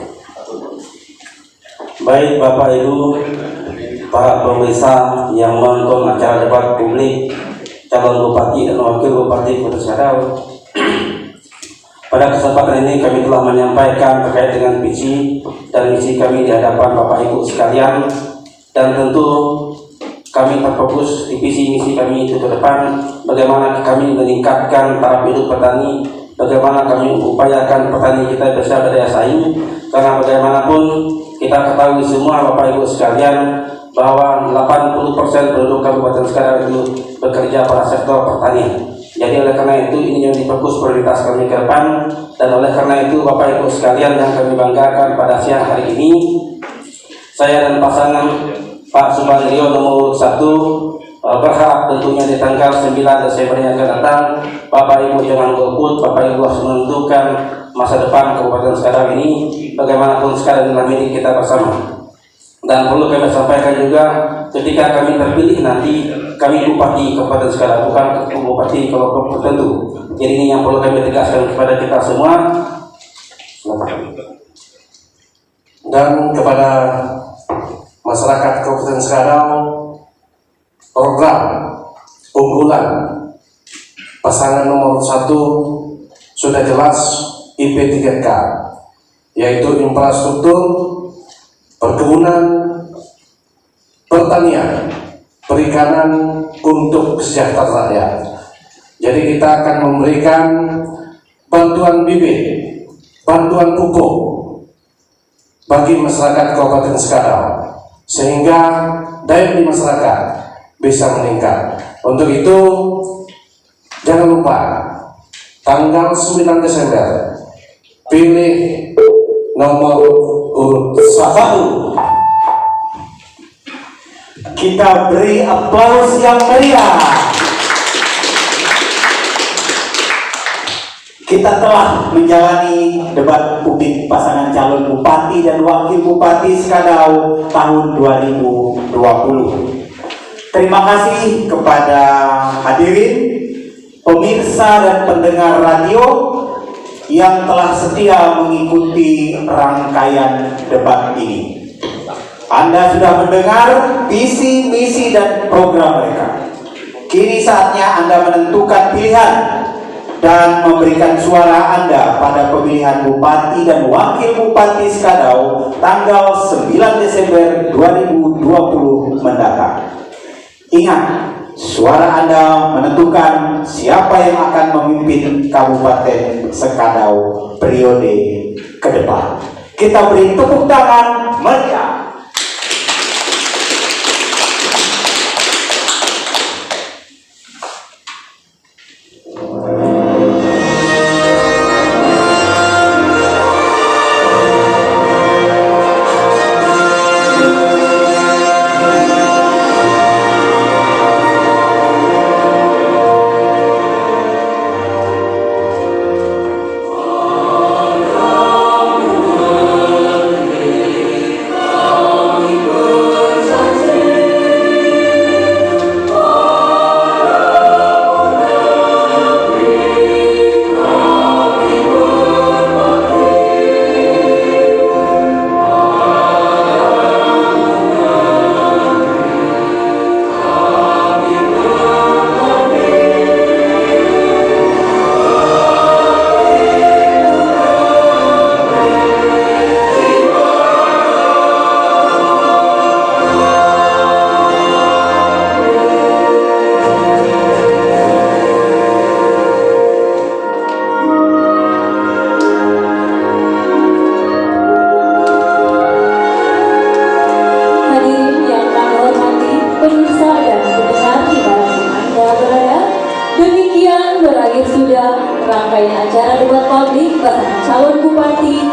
Baik Bapak Ibu, para pemirsa yang menonton acara debat publik calon bupati dan wakil bupati Kota Skadau. Pada kesempatan ini kami telah menyampaikan terkait dengan visi dan misi kami di hadapan Bapak Ibu sekalian, dan tentu kami terfokus di visi misi kami itu ke depan, bagaimana kami meningkatkan taraf hidup petani, bagaimana kami mengupayakan petani kita bisa berdaya saing, karena bagaimanapun kita ketahui semua Bapak Ibu sekalian bahwa 80% penduduk Kabupaten Skadau itu bekerja pada sektor pertanian. Jadi oleh karena itu ini yang difokus prioritas kami ke depan, dan oleh karena itu Bapak Ibu sekalian yang kami banggakan pada siang hari ini, saya dan pasangan Pak Subandrio nomor 1 berharap tentunya di tanggal 9 Desember yang akan datang Bapak Ibu jangan golput, Bapak Ibu harus menentukan masa depan Kabupaten Skadau ini, bagaimanapun sekali dalam ini kita bersama. Dan perlu kami sampaikan juga, ketika kami terpilih nanti kami bupati Kabupaten Skadau, bukan bupati kelompok tertentu. Jadi ini yang perlu kami tegaskan kepada kita semua. Dan kepada masyarakat Kabupaten Skadau, program unggulan pasangan nomor 1 sudah jelas IP3K, yaitu infrastruktur, perkebunan, pertanian, perikanan untuk kesejahteraan rakyat. Jadi kita akan memberikan bantuan bibit, bantuan pupuk bagi masyarakat Kabupaten Skadau, sehingga daya beli masyarakat bisa meningkat. Untuk itu jangan lupa tanggal 9 Desember pilih nomor urut 1. Kita beri aplaus yang meriah. Kita telah menjalani debat publik pasangan calon bupati dan wakil bupati Skadau tahun 2020. Terima kasih kepada hadirin, pemirsa dan pendengar radio yang telah setia mengikuti rangkaian debat ini. Anda sudah mendengar visi, misi, dan program mereka. Kini saatnya Anda menentukan pilihan dan memberikan suara Anda pada pemilihan Bupati dan Wakil Bupati Skadau tanggal 9 Desember 2020 mendatang. Ingat, suara Anda menentukan siapa yang akan memimpin Kabupaten Skadau periode ke depan. Kita beri tepuk tangan meriah. acara debat publik pasangan calon bupati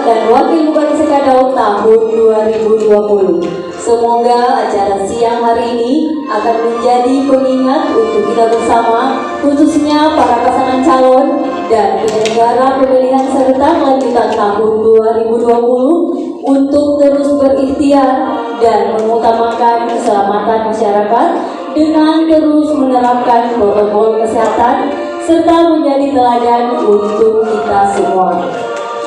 dan wakil bupati Sekadau tahun 2020. Semoga acara siang hari ini akan menjadi pengingat untuk kita bersama, khususnya para pasangan calon dan penyelenggara pemilihan serta kelanjutan tahun 2020 untuk terus berikhtiar dan mengutamakan keselamatan masyarakat dengan terus menerapkan protokol kesehatan serta menjadi teladan untuk kita semua.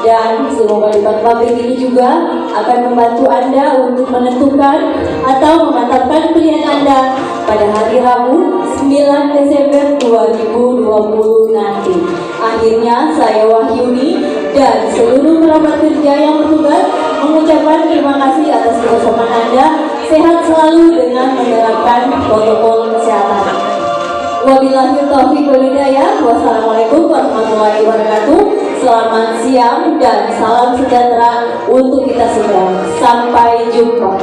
Dan semoga debat publik ini juga akan membantu Anda untuk menentukan atau memantapkan pilihan Anda pada hari Rabu 9 Desember 2020 nanti. Akhirnya saya Wahyuni dan seluruh kerabat kerja yang bertugas mengucapkan terima kasih atas kebersamaan Anda. Sehat selalu dengan menerapkan protokol kesehatan. Wabillahi taufiq wal hidayah. Wassalamualaikum warahmatullahi wabarakatuh. Selamat siang dan salam sejahtera untuk kita semua. Sampai jumpa.